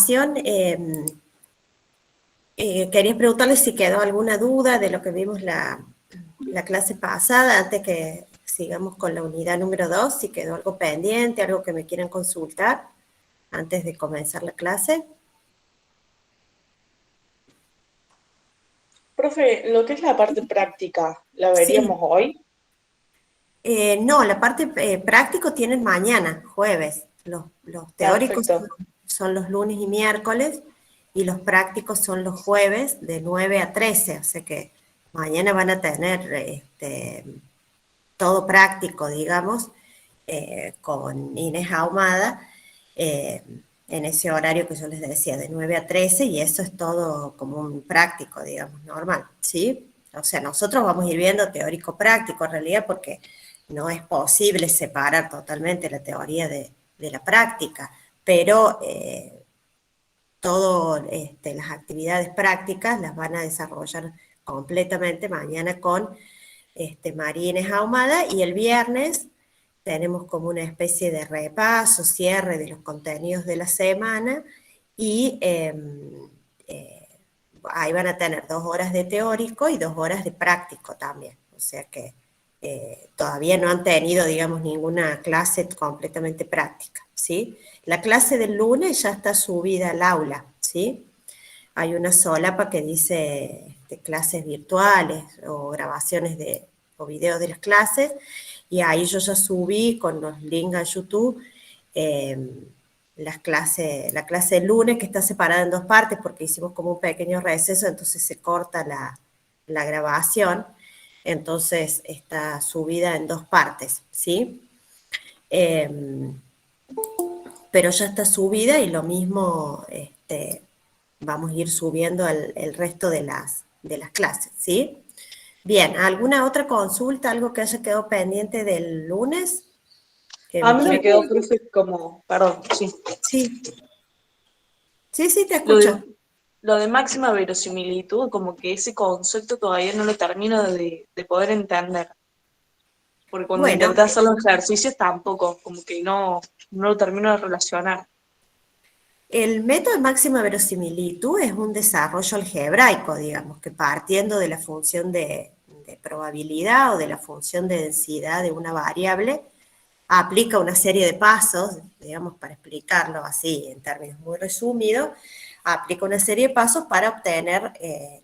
grabación, quería preguntarle si quedó alguna duda de lo que vimos la clase pasada, antes que sigamos con la unidad número 2, si quedó algo pendiente, algo que me quieran consultar antes de comenzar la clase. Profe, lo que es la parte práctica, ¿la veríamos Sí. hoy? No, la parte práctico tienen mañana, jueves. Los teóricos Perfecto. son los lunes y miércoles y los prácticos son los jueves de 9 a 13. O sea que mañana van a tener todo práctico, digamos, con Inés Ahumada, eh, en ese horario que yo les decía, de 9 a 13, y eso es todo como un práctico, digamos, normal, ¿sí? O sea, nosotros vamos a ir viendo teórico-práctico en realidad, porque no es posible separar totalmente la teoría de la práctica, pero todas las actividades prácticas las van a desarrollar completamente mañana con María Inés Ahumada, y el viernes tenemos como una especie de repaso, cierre de los contenidos de la semana, y ahí van a tener 2 horas de teórico y 2 horas de práctico también. O sea que todavía no han tenido, digamos, ninguna clase completamente práctica, ¿sí? La clase del lunes ya está subida al aula, ¿sí? Hay una solapa que dice clases virtuales o grabaciones o videos de las clases, y ahí yo ya subí con los links a YouTube la clase del lunes, que está separada en 2 partes porque hicimos como un pequeño receso, entonces se corta la grabación, entonces está subida en 2 partes, ¿sí? Pero ya está subida, y lo mismo vamos a ir subiendo el resto de las clases, ¿sí? Bien, ¿alguna otra consulta, algo que haya quedado pendiente del lunes? Que A me mí me quiera... quedó, profe, como, perdón, sí. Sí, sí, sí, te Lo escucho. de, lo de máxima verosimilitud, como que ese concepto todavía no lo termino de poder entender. Porque cuando Bueno, intenté hacer los ejercicios tampoco, como que no lo termino de relacionar. el método de máxima verosimilitud es un desarrollo algebraico, digamos, que partiendo de la función de probabilidad o de la función de densidad de una variable, aplica una serie de pasos, digamos, para explicarlo así en términos muy resumidos, aplica una serie de pasos para obtener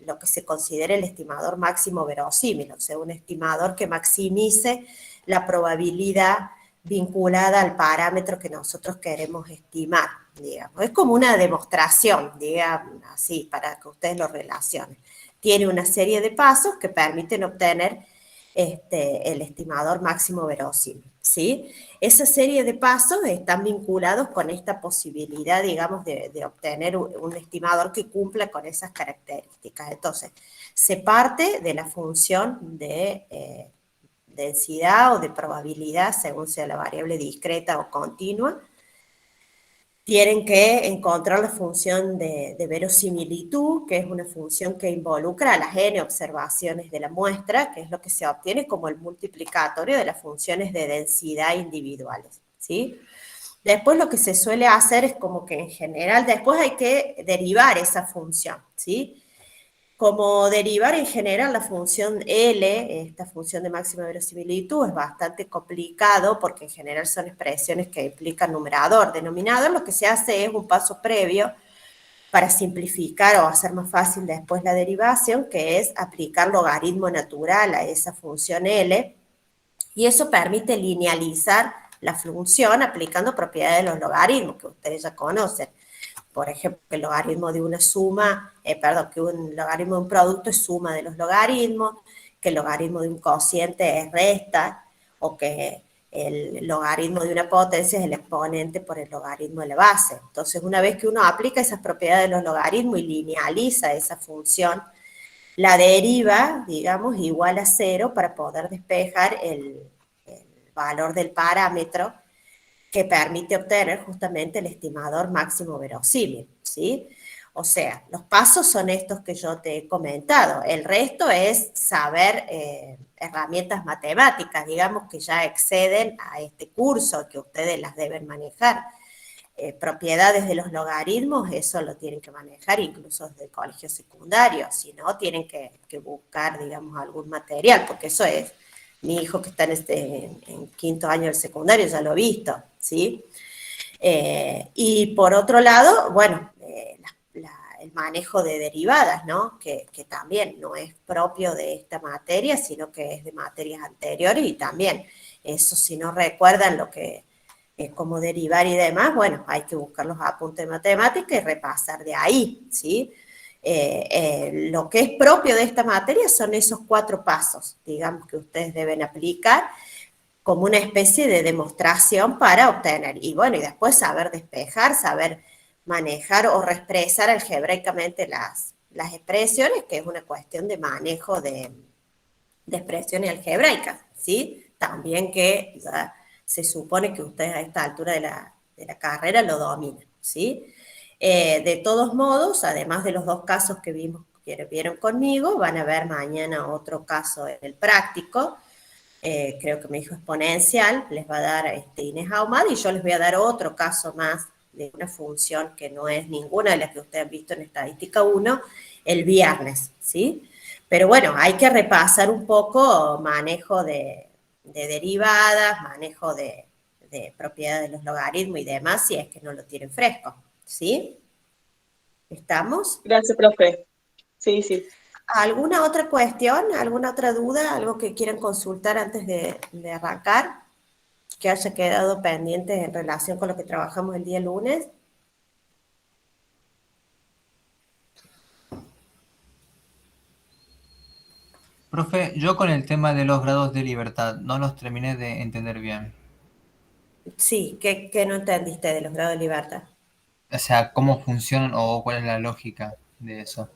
lo que se considera el estimador máximo verosímil, o sea, un estimador que maximice la probabilidad vinculada al parámetro que nosotros queremos estimar, digamos. Es como una demostración, digamos, así, para que ustedes lo relacionen. Tiene una serie de pasos que permiten obtener el estimador máximo verosímil, ¿sí? Esa serie de pasos están vinculados con esta posibilidad, digamos, de obtener un estimador que cumpla con esas características. Entonces, se parte de la función de densidad o de probabilidad, según sea la variable discreta o continua. Tienen que encontrar la función de verosimilitud, que es una función que involucra a las n observaciones de la muestra, que es lo que se obtiene como el multiplicatorio de las funciones de densidad individuales, ¿sí? Después lo que se suele hacer es como que en general, después hay que derivar esa función, ¿sí? Como derivar en general la función L, esta función de máxima verosimilitud, es bastante complicado porque en general son expresiones que implican numerador, denominador. Lo que se hace es un paso previo para simplificar o hacer más fácil después la derivación, que es aplicar logaritmo natural a esa función L, y eso permite linealizar la función aplicando propiedades de los logaritmos que ustedes ya conocen. Por ejemplo, que el logaritmo de una suma, que un logaritmo de un producto es suma de los logaritmos, que el logaritmo de un cociente es resta, o que el logaritmo de una potencia es el exponente por el logaritmo de la base. Entonces, una vez que uno aplica esas propiedades de los logaritmos y linealiza esa función, la deriva, digamos, igual a 0 para poder despejar el valor del parámetro que permite obtener justamente el estimador máximo verosímil, ¿sí? O sea, los pasos son estos que yo te he comentado. El resto es saber herramientas matemáticas, digamos, que ya exceden a este curso, que ustedes las deben manejar. propiedades de los logaritmos, eso lo tienen que manejar incluso desde el colegio secundario, si no, tienen que buscar, digamos, algún material, porque eso es, mi hijo que está en quinto año del secundario ya lo ha visto, ¿sí? Y por otro lado, bueno, el manejo de derivadas, ¿no? Que también no es propio de esta materia, sino que es de materias anteriores y también eso, si no recuerdan lo que cómo derivar y demás, bueno, hay que buscar los apuntes de matemática y repasar de ahí, ¿sí? Lo que es propio de esta materia son esos 4 pasos, digamos, que ustedes deben aplicar como una especie de demostración para obtener. Y bueno, y después saber despejar, saber manejar o reexpresar algebraicamente las expresiones, que es una cuestión de manejo de expresiones algebraicas, ¿sí? También que ya se supone que ustedes a esta altura de la carrera lo dominan, ¿sí? De todos modos, además de los 2 casos que vieron conmigo, van a ver mañana otro caso en el práctico, creo que me dijo exponencial, les va a dar Inés Ahumada, y yo les voy a dar otro caso más de una función que no es ninguna de las que ustedes han visto en Estadística 1, el viernes, ¿sí? Pero bueno, hay que repasar un poco manejo de derivadas, manejo de propiedades de los logaritmos y demás, si es que no lo tienen fresco, ¿sí? ¿Estamos? Gracias, profe. Sí, sí. ¿Alguna otra cuestión, alguna otra duda, algo que quieran consultar antes de arrancar, que haya quedado pendiente en relación con lo que trabajamos el día lunes? Profe, yo con el tema de los grados de libertad no los terminé de entender bien. Sí, ¿qué no entendiste de los grados de libertad? O sea, cómo funcionan o cuál es la lógica de eso.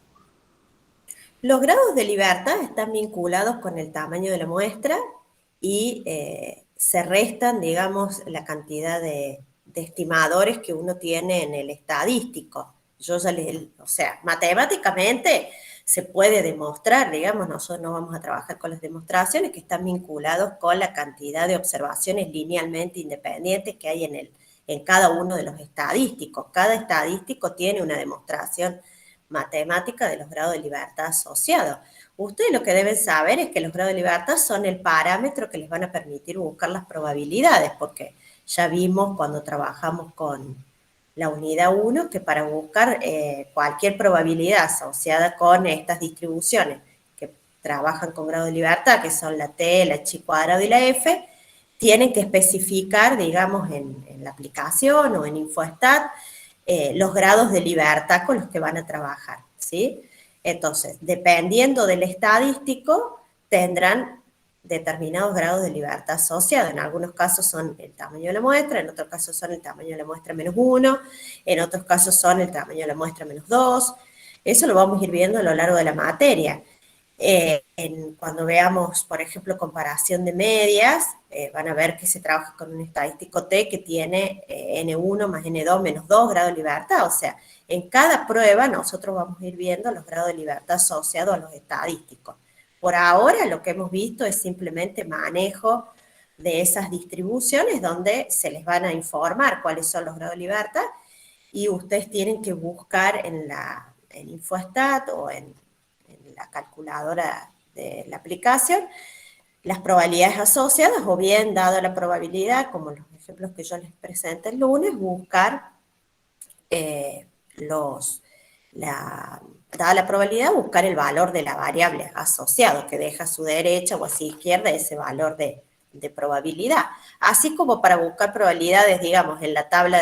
Los grados de libertad están vinculados con el tamaño de la muestra y se restan, digamos, la cantidad de estimadores que uno tiene en el estadístico. O sea, matemáticamente se puede demostrar, digamos, nosotros no vamos a trabajar con las demostraciones que están vinculados con la cantidad de observaciones linealmente independientes que hay en cada uno de los estadísticos. Cada estadístico tiene una demostración matemática de los grados de libertad asociados. Ustedes lo que deben saber es que los grados de libertad son el parámetro que les van a permitir buscar las probabilidades, porque ya vimos cuando trabajamos con la unidad 1 que para buscar cualquier probabilidad asociada con estas distribuciones que trabajan con grado de libertad, que son la T, la chi cuadrado y la F, tienen que especificar, digamos, en la aplicación o en InfoStat, los grados de libertad con los que van a trabajar, ¿sí? Entonces, dependiendo del estadístico, tendrán determinados grados de libertad asociados. En algunos casos son el tamaño de la muestra, en otros casos son el tamaño de la muestra -1, en otros casos son el tamaño de la muestra -2. Eso lo vamos a ir viendo a lo largo de la materia. Cuando veamos, por ejemplo, comparación de medias, van a ver que se trabaja con un estadístico T que tiene N1 más N2 menos 2 grados de libertad. O sea, en cada prueba nosotros vamos a ir viendo los grados de libertad asociados a los estadísticos. Por ahora lo que hemos visto es simplemente manejo de esas distribuciones donde se les van a informar cuáles son los grados de libertad y ustedes tienen que buscar en InfoStat o en la calculadora de la aplicación, las probabilidades asociadas, o bien, dado la probabilidad, como los ejemplos que yo les presenté el lunes, buscar dada la probabilidad, buscar el valor de la variable asociado, que deja a su derecha o a su izquierda ese valor de probabilidad. Así como para buscar probabilidades, digamos, en la tabla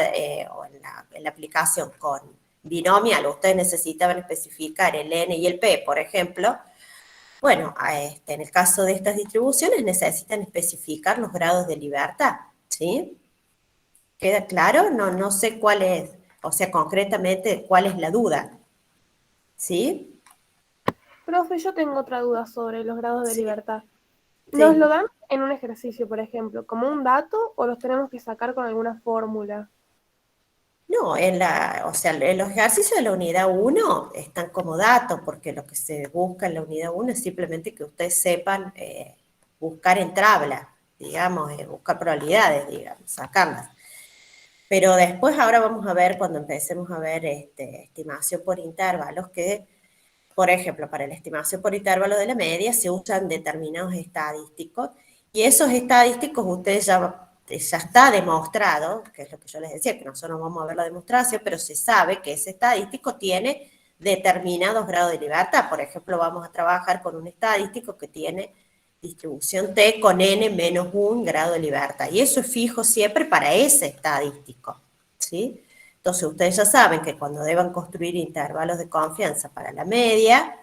o en la aplicación con binomial, ustedes necesitaban especificar el n y el p, por ejemplo. Bueno, en el caso de estas distribuciones necesitan especificar los grados de libertad, ¿sí? ¿Queda claro? No sé cuál es, o sea, concretamente, cuál es la duda, ¿sí? Profe, yo tengo otra duda sobre los grados de Sí, libertad. ¿Nos lo sí. dan en un ejercicio, por ejemplo, como un dato o los tenemos que sacar con alguna fórmula? No, o sea, en los ejercicios de la unidad 1 están como datos, porque lo que se busca en la unidad 1 es simplemente que ustedes sepan buscar en tabla, digamos, buscar probabilidades, digamos, sacarlas. Pero después ahora vamos a ver, cuando empecemos a ver estimación por intervalos, que, por ejemplo, para la estimación por intervalo de la media se usan determinados estadísticos, y esos estadísticos ustedes ya está demostrado, que es lo que yo les decía, que nosotros no vamos a ver la demostración, pero se sabe que ese estadístico tiene determinados grados de libertad. Por ejemplo, vamos a trabajar con un estadístico que tiene distribución T con n menos un grado de libertad. Y eso es fijo siempre para ese estadístico, ¿sí? Entonces, ustedes ya saben que cuando deban construir intervalos de confianza para la media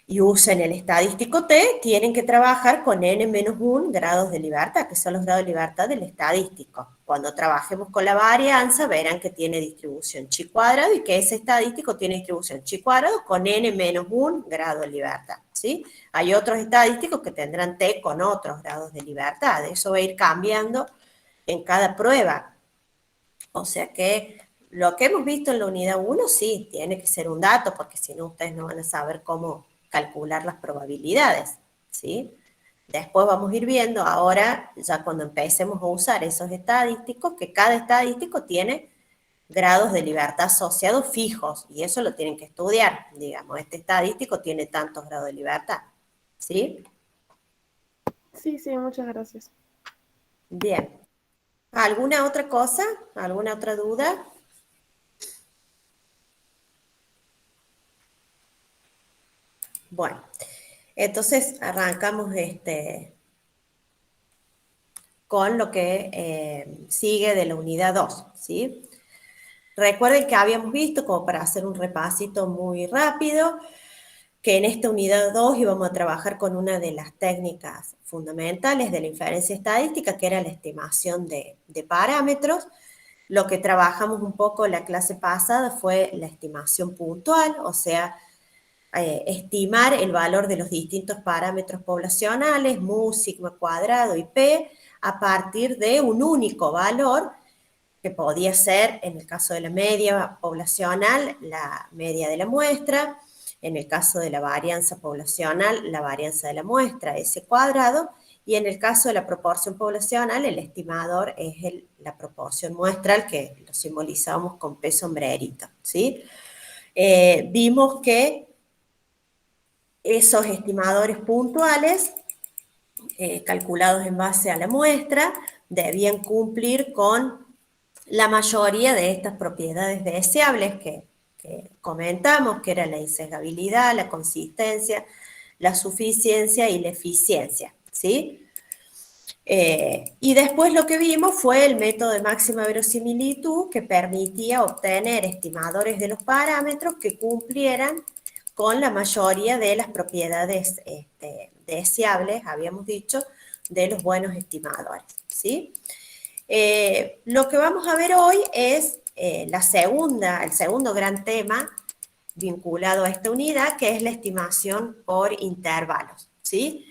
y usen el estadístico T, tienen que trabajar con n menos 1 grados de libertad, que son los grados de libertad del estadístico. Cuando trabajemos con la varianza, verán que tiene distribución chi cuadrado y que ese estadístico tiene distribución chi cuadrado con n menos 1 grado de libertad, ¿sí? Hay otros estadísticos que tendrán T con otros grados de libertad. Eso va a ir cambiando en cada prueba. O sea que lo que hemos visto en la unidad 1 sí, tiene que ser un dato, porque si no ustedes no van a saber cómo calcular las probabilidades, ¿sí? Después vamos a ir viendo ahora, ya cuando empecemos a usar esos estadísticos, que cada estadístico tiene grados de libertad asociados fijos, y eso lo tienen que estudiar, digamos, este estadístico tiene tantos grados de libertad, ¿sí? Sí, sí, muchas gracias. Bien. ¿Alguna otra cosa? ¿Alguna otra duda? Bueno, entonces arrancamos con lo que sigue de la unidad 2, ¿sí? Recuerden que habíamos visto, como para hacer un repasito muy rápido, que en esta unidad 2 íbamos a trabajar con una de las técnicas fundamentales de la inferencia estadística, que era la estimación de parámetros. Lo que trabajamos un poco en la clase pasada fue la estimación puntual, o sea, estimar el valor de los distintos parámetros poblacionales, mu, sigma cuadrado y p, a partir de un único valor, que podía ser, en el caso de la media poblacional, la media de la muestra, en el caso de la varianza poblacional, la varianza de la muestra, S cuadrado, y en el caso de la proporción poblacional, el estimador es la proporción muestral, que lo simbolizamos con P sombrerito, ¿sí? Vimos que esos estimadores puntuales, calculados en base a la muestra, debían cumplir con la mayoría de estas propiedades deseables que comentamos, que era la insesgabilidad, la consistencia, la suficiencia y la eficiencia, ¿sí? Y después lo que vimos fue el método de máxima verosimilitud, que permitía obtener estimadores de los parámetros que cumplieran con la mayoría de las propiedades deseables, habíamos dicho, de los buenos estimadores, ¿sí? Lo que vamos a ver hoy es el segundo gran tema vinculado a esta unidad, que es la estimación por intervalos, ¿sí?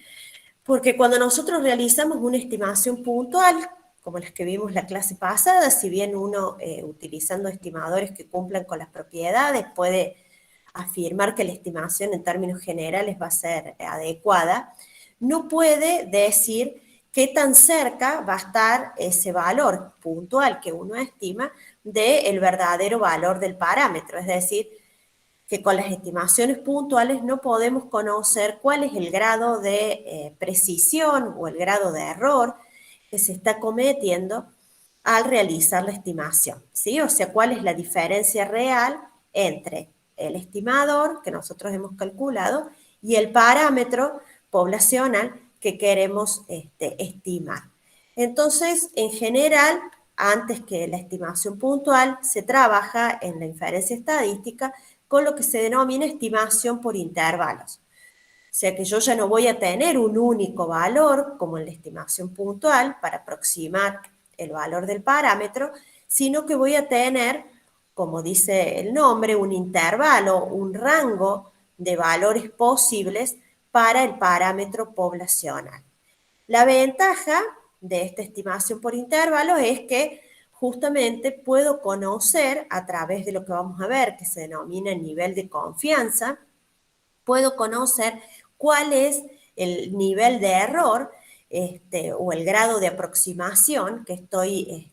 Porque cuando nosotros realizamos una estimación puntual, como las que vimos la clase pasada, si bien uno utilizando estimadores que cumplan con las propiedades puede afirmar que la estimación en términos generales va a ser adecuada, no puede decir qué tan cerca va a estar ese valor puntual que uno estima del verdadero valor del parámetro. Es decir, que con las estimaciones puntuales no podemos conocer cuál es el grado de precisión o el grado de error que se está cometiendo al realizar la estimación, ¿sí? O sea, cuál es la diferencia real entre el estimador que nosotros hemos calculado y el parámetro poblacional que queremos estimar. Entonces, en general, antes que la estimación puntual, se trabaja en la inferencia estadística con lo que se denomina estimación por intervalos. O sea que yo ya no voy a tener un único valor, como en la estimación puntual, para aproximar el valor del parámetro, sino que voy a tener, como dice el nombre, un intervalo, un rango de valores posibles para el parámetro poblacional. La ventaja de esta estimación por intervalos es que justamente puedo conocer, a través de lo que vamos a ver, que se denomina nivel de confianza, puedo conocer cuál es el nivel de error o el grado de aproximación que estoy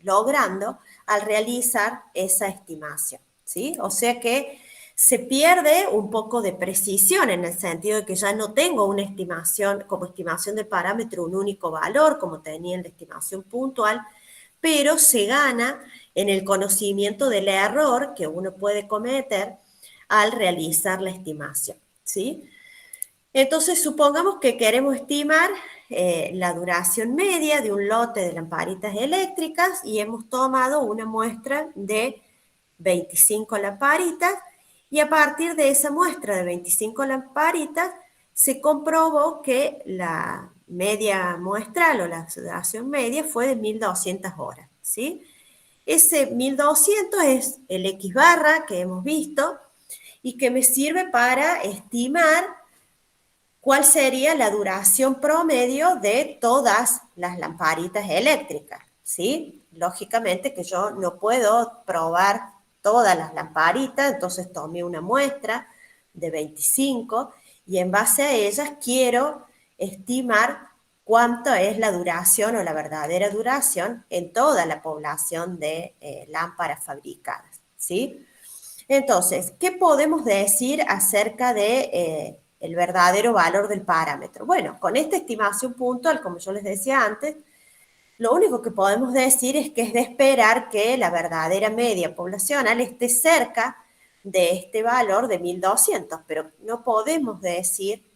logrando al realizar esa estimación, ¿sí? O sea que se pierde un poco de precisión en el sentido de que ya no tengo una estimación, como estimación del parámetro, un único valor, como tenía en la estimación puntual, pero se gana en el conocimiento del error que uno puede cometer al realizar la estimación, ¿sí? Entonces, supongamos que queremos estimar la duración media de un lote de lamparitas eléctricas y hemos tomado una muestra de 25 lamparitas y a partir de esa muestra de 25 lamparitas se comprobó que la media muestral o la duración media fue de 1200 horas, ¿sí? Ese 1200 es el X barra que hemos visto y que me sirve para estimar cuál sería la duración promedio de todas las lamparitas eléctricas, ¿sí? Lógicamente que yo no puedo probar todas las lamparitas, entonces tomé una muestra de 25 y en base a ellas quiero estimar cuánto es la duración o la verdadera duración en toda la población de lámparas fabricadas, ¿sí? Entonces, ¿qué podemos decir acerca de el verdadero valor del parámetro? Bueno, con esta estimación puntual, como yo les decía antes, lo único que podemos decir es que es de esperar que la verdadera media poblacional esté cerca de este valor de 1200, pero no podemos decir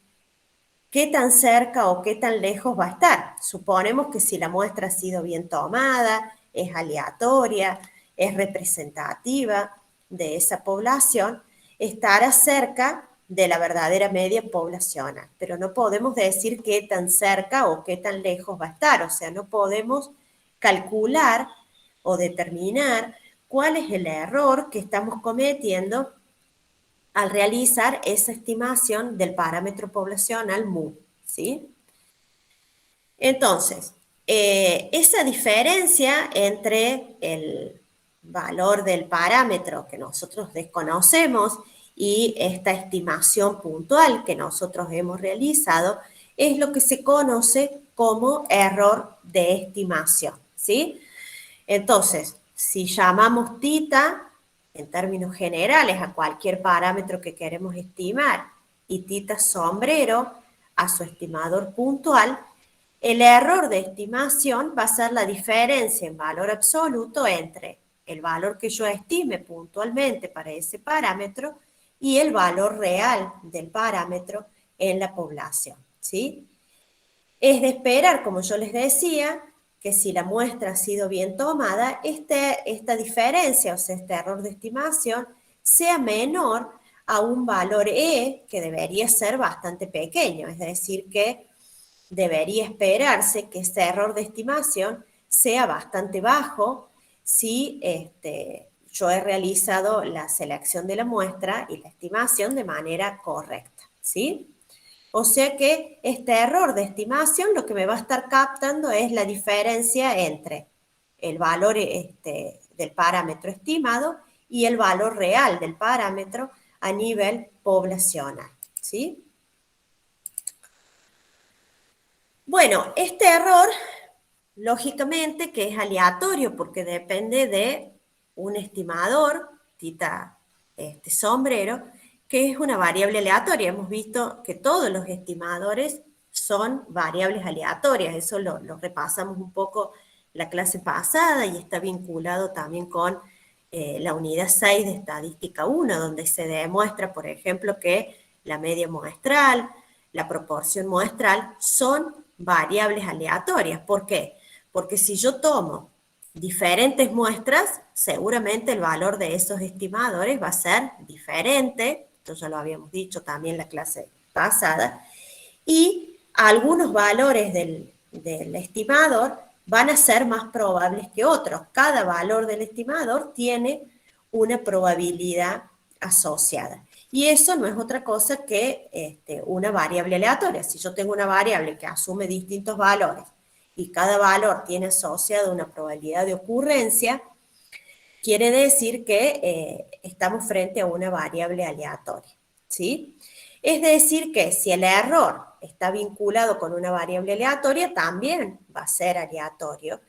qué tan cerca o qué tan lejos va a estar. Suponemos que si la muestra ha sido bien tomada, es aleatoria, es representativa de esa población, estará cerca de la verdadera media poblacional, pero no podemos decir qué tan cerca o qué tan lejos va a estar, o sea, no podemos calcular o determinar cuál es el error que estamos cometiendo al realizar esa estimación del parámetro poblacional MU, ¿sí? Entonces, esa diferencia entre el valor del parámetro que nosotros desconocemos y esta estimación puntual que nosotros hemos realizado es lo que se conoce como error de estimación, ¿sí? Entonces, si llamamos tita, en términos generales, a cualquier parámetro que queremos estimar, y tita sombrero a su estimador puntual, el error de estimación va a ser la diferencia en valor absoluto entre el valor que yo estime puntualmente para ese parámetro y el valor real del parámetro en la población, ¿sí? Es de esperar, como yo les decía, que si la muestra ha sido bien tomada, esta diferencia, o sea, este error de estimación, sea menor a un valor E que debería ser bastante pequeño, es decir, que debería esperarse que este error de estimación sea bastante bajo si yo he realizado la selección de la muestra y la estimación de manera correcta, ¿sí? O sea que este error de estimación lo que me va a estar captando es la diferencia entre el valor del parámetro estimado y el valor real del parámetro a nivel poblacional, ¿sí? Bueno, este error, lógicamente que es aleatorio porque depende de un estimador, tita sombrero, que es una variable aleatoria. Hemos visto que todos los estimadores son variables aleatorias, eso lo repasamos un poco la clase pasada y está vinculado también con la unidad 6 de estadística 1, donde se demuestra, por ejemplo, que la media muestral, la proporción muestral son variables aleatorias. ¿Por qué? Porque si yo tomo diferentes muestras, seguramente el valor de esos estimadores va a ser diferente, esto ya lo habíamos dicho también en la clase pasada, y algunos valores del estimador van a ser más probables que otros. Cada valor del estimador tiene una probabilidad asociada. Y eso no es otra cosa que una variable aleatoria. Si yo tengo una variable que asume distintos valores y cada valor tiene asociado una probabilidad de ocurrencia, quiere decir que estamos frente a una variable aleatoria, ¿sí? Es decir que si el error está vinculado con una variable aleatoria, también va a ser aleatorio.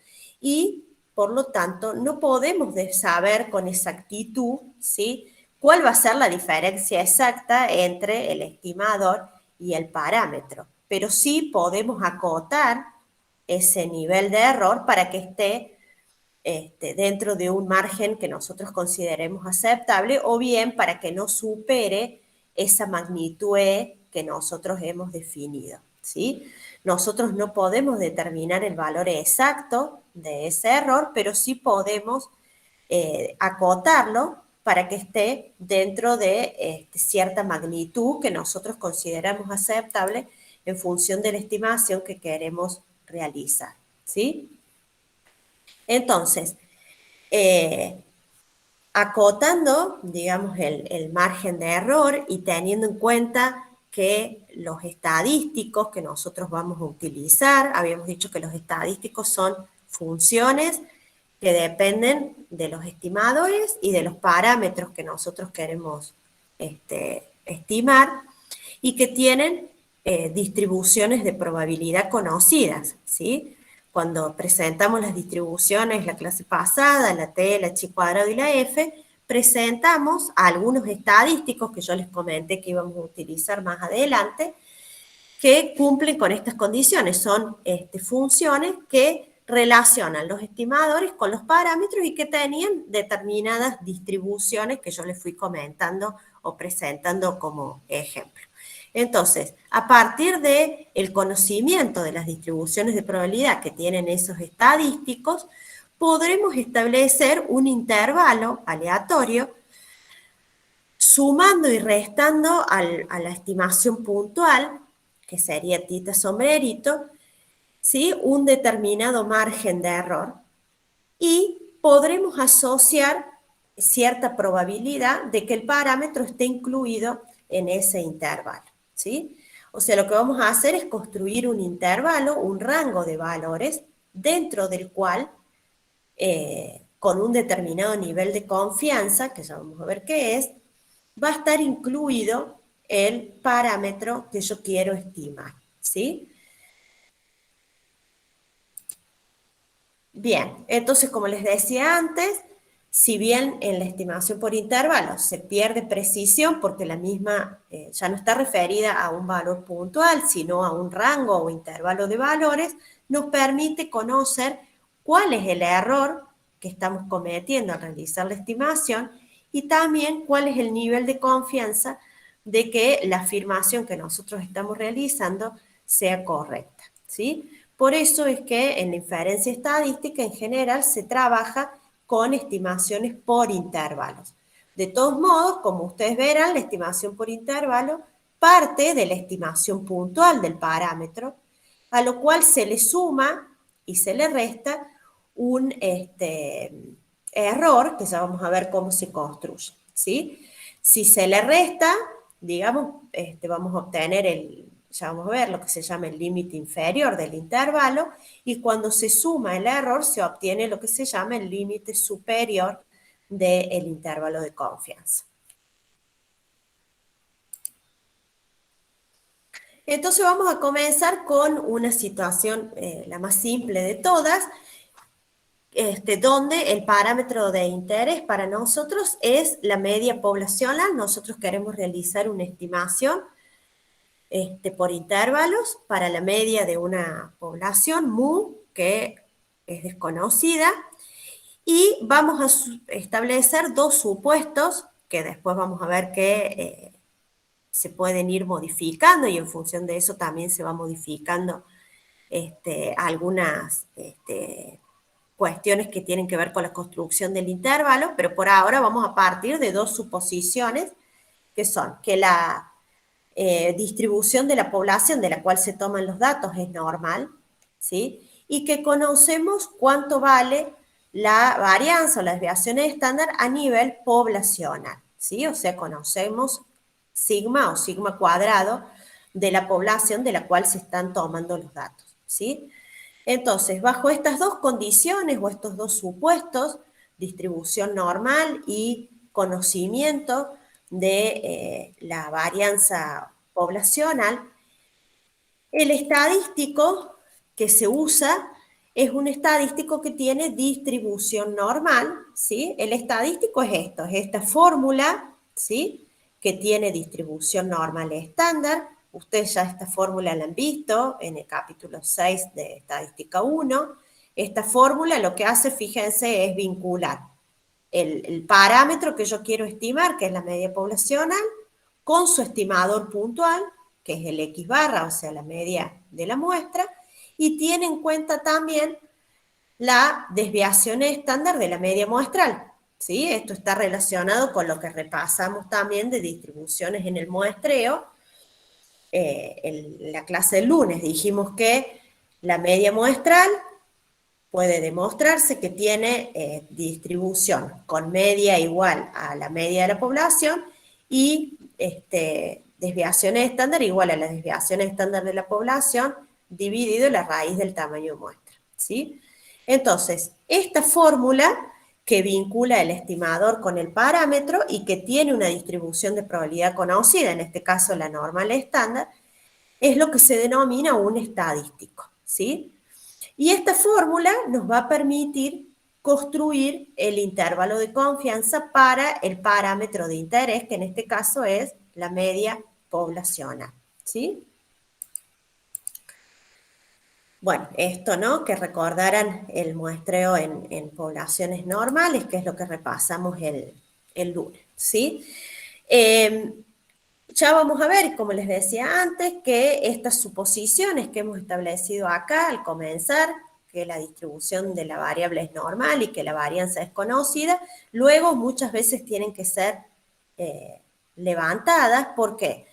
Y por lo tanto, no podemos saber con exactitud, ¿sí?, cuál va a ser la diferencia exacta entre el estimador y el parámetro, pero sí podemos acotar ese nivel de error para que esté dentro de un margen que nosotros consideremos aceptable, o bien para que no supere esa magnitud E que nosotros hemos definido, ¿sí? Nosotros no podemos determinar el valor exacto de ese error, pero sí podemos acotarlo para que esté dentro de cierta magnitud que nosotros consideramos aceptable en función de la estimación que queremos realizar, ¿sí? Entonces, acotando, digamos, el margen de error y teniendo en cuenta que los estadísticos que nosotros vamos a utilizar, habíamos dicho que los estadísticos son funciones que dependen de los estimadores y de los parámetros que nosotros queremos estimar, y que tienen distribuciones de probabilidad conocidas, ¿sí? Cuando presentamos las distribuciones la clase pasada, la T, la chi cuadrado y la F, presentamos algunos estadísticos que yo les comenté que íbamos a utilizar más adelante, que cumplen con estas condiciones. Son funciones que relacionan los estimadores con los parámetros y que tenían determinadas distribuciones que yo les fui comentando o presentando como ejemplo. Entonces, a partir del conocimiento de las distribuciones de probabilidad que tienen esos estadísticos, podremos establecer un intervalo aleatorio sumando y restando a la estimación puntual, que sería tita sombrerito, ¿sí?, un determinado margen de error, y podremos asociar cierta probabilidad de que el parámetro esté incluido en ese intervalo, ¿sí? O sea, lo que vamos a hacer es construir un intervalo, un rango de valores, dentro del cual, con un determinado nivel de confianza, que ya vamos a ver qué es, va a estar incluido el parámetro que yo quiero estimar, ¿sí? Bien, entonces, como les decía antes, si bien en la estimación por intervalos se pierde precisión porque la misma ya no está referida a un valor puntual, sino a un rango o intervalo de valores, nos permite conocer cuál es el error que estamos cometiendo al realizar la estimación y también cuál es el nivel de confianza de que la afirmación que nosotros estamos realizando sea correcta, ¿sí? Por eso es que en la inferencia estadística en general se trabaja con estimaciones por intervalos. De todos modos, como ustedes verán, la estimación por intervalo parte de la estimación puntual del parámetro, a lo cual se le suma y se le resta un error, que ya vamos a ver cómo se construye, ¿sí? Si se le resta, digamos, vamos a obtener ya vamos a ver lo que se llama el límite inferior del intervalo, y cuando se suma el error se obtiene lo que se llama el límite superior del intervalo de confianza. Entonces vamos a comenzar con una situación, la más simple de todas, donde el parámetro de interés para nosotros es la media poblacional. Nosotros queremos realizar una estimación por intervalos para la media de una población mu que es desconocida, y vamos a establecer dos supuestos que después vamos a ver que se pueden ir modificando, y en función de eso también se va modificando algunas cuestiones que tienen que ver con la construcción del intervalo, pero por ahora vamos a partir de dos suposiciones, que son que la distribución de la población de la cual se toman los datos es normal, ¿sí?, y que conocemos cuánto vale la varianza o la desviación estándar a nivel poblacional, ¿sí? O sea, conocemos sigma o sigma cuadrado de la población de la cual se están tomando los datos, ¿sí? Entonces, bajo estas dos condiciones o estos dos supuestos, distribución normal y conocimiento de la varianza poblacional, el estadístico que se usa es un estadístico que tiene distribución normal, ¿sí? El estadístico es esto, es esta fórmula, ¿sí? Que tiene distribución normal estándar. Ustedes ya esta fórmula la han visto en el capítulo 6 de Estadística 1. Esta fórmula lo que hace, fíjense, es vincular el parámetro que yo quiero estimar, que es la media poblacional, con su estimador puntual, que es el X barra, o sea, la media de la muestra, y tiene en cuenta también la desviación estándar de la media muestral. ¿Sí? Esto está relacionado con lo que repasamos también de distribuciones en el muestreo. En la clase del lunes dijimos que la media muestral puede demostrarse que tiene distribución con media igual a la media de la población y desviación estándar igual a la desviación estándar de la población dividido la raíz del tamaño de muestra, ¿sí? Entonces, esta fórmula que vincula el estimador con el parámetro y que tiene una distribución de probabilidad conocida, en este caso la normal estándar, es lo que se denomina un estadístico, ¿sí? Y esta fórmula nos va a permitir construir el intervalo de confianza para el parámetro de interés, que en este caso es la media poblacional, ¿sí? Bueno, esto, ¿no? Que recordaran el muestreo en poblaciones normales, que es lo que repasamos el lunes, ¿sí? Ya vamos a ver, como les decía antes, que estas suposiciones que hemos establecido acá al comenzar, que la distribución de la variable es normal y que la varianza es conocida, luego muchas veces tienen que ser levantadas. ¿Por qué?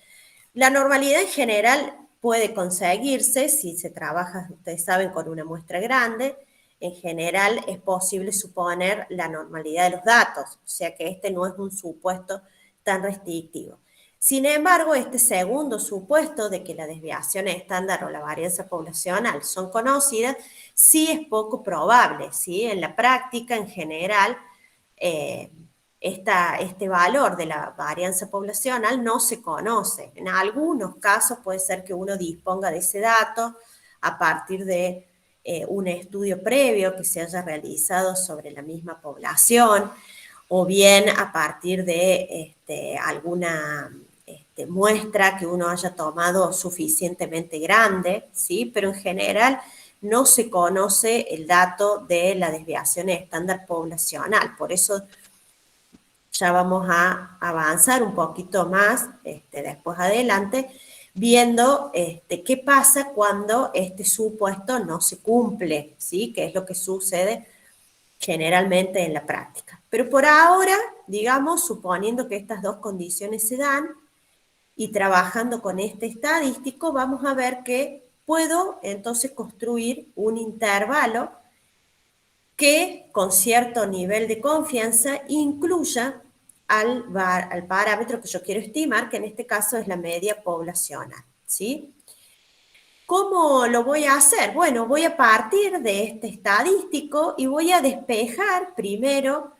La normalidad en general puede conseguirse si se trabaja, ustedes saben, con una muestra grande. En general es posible suponer la normalidad de los datos, o sea que este no es un supuesto tan restrictivo. Sin embargo, este segundo supuesto de que la desviación estándar o la varianza poblacional son conocidas, sí es poco probable, ¿sí? En la práctica, en general, este valor de la varianza poblacional no se conoce. En algunos casos puede ser que uno disponga de ese dato a partir de un estudio previo que se haya realizado sobre la misma población, o bien a partir de alguna muestra que uno haya tomado suficientemente grande, ¿sí? Pero en general no se conoce el dato de la desviación estándar poblacional. Por eso ya vamos a avanzar un poquito más después adelante, viendo qué pasa cuando este supuesto no se cumple, ¿sí? Que es lo que sucede generalmente en la práctica. Pero por ahora, digamos, suponiendo que estas dos condiciones se dan y trabajando con este estadístico, vamos a ver que puedo entonces construir un intervalo que con cierto nivel de confianza incluya al parámetro que yo quiero estimar, que en este caso es la media poblacional, ¿sí? ¿Cómo lo voy a hacer? Bueno, voy a partir de este estadístico y voy a despejar primero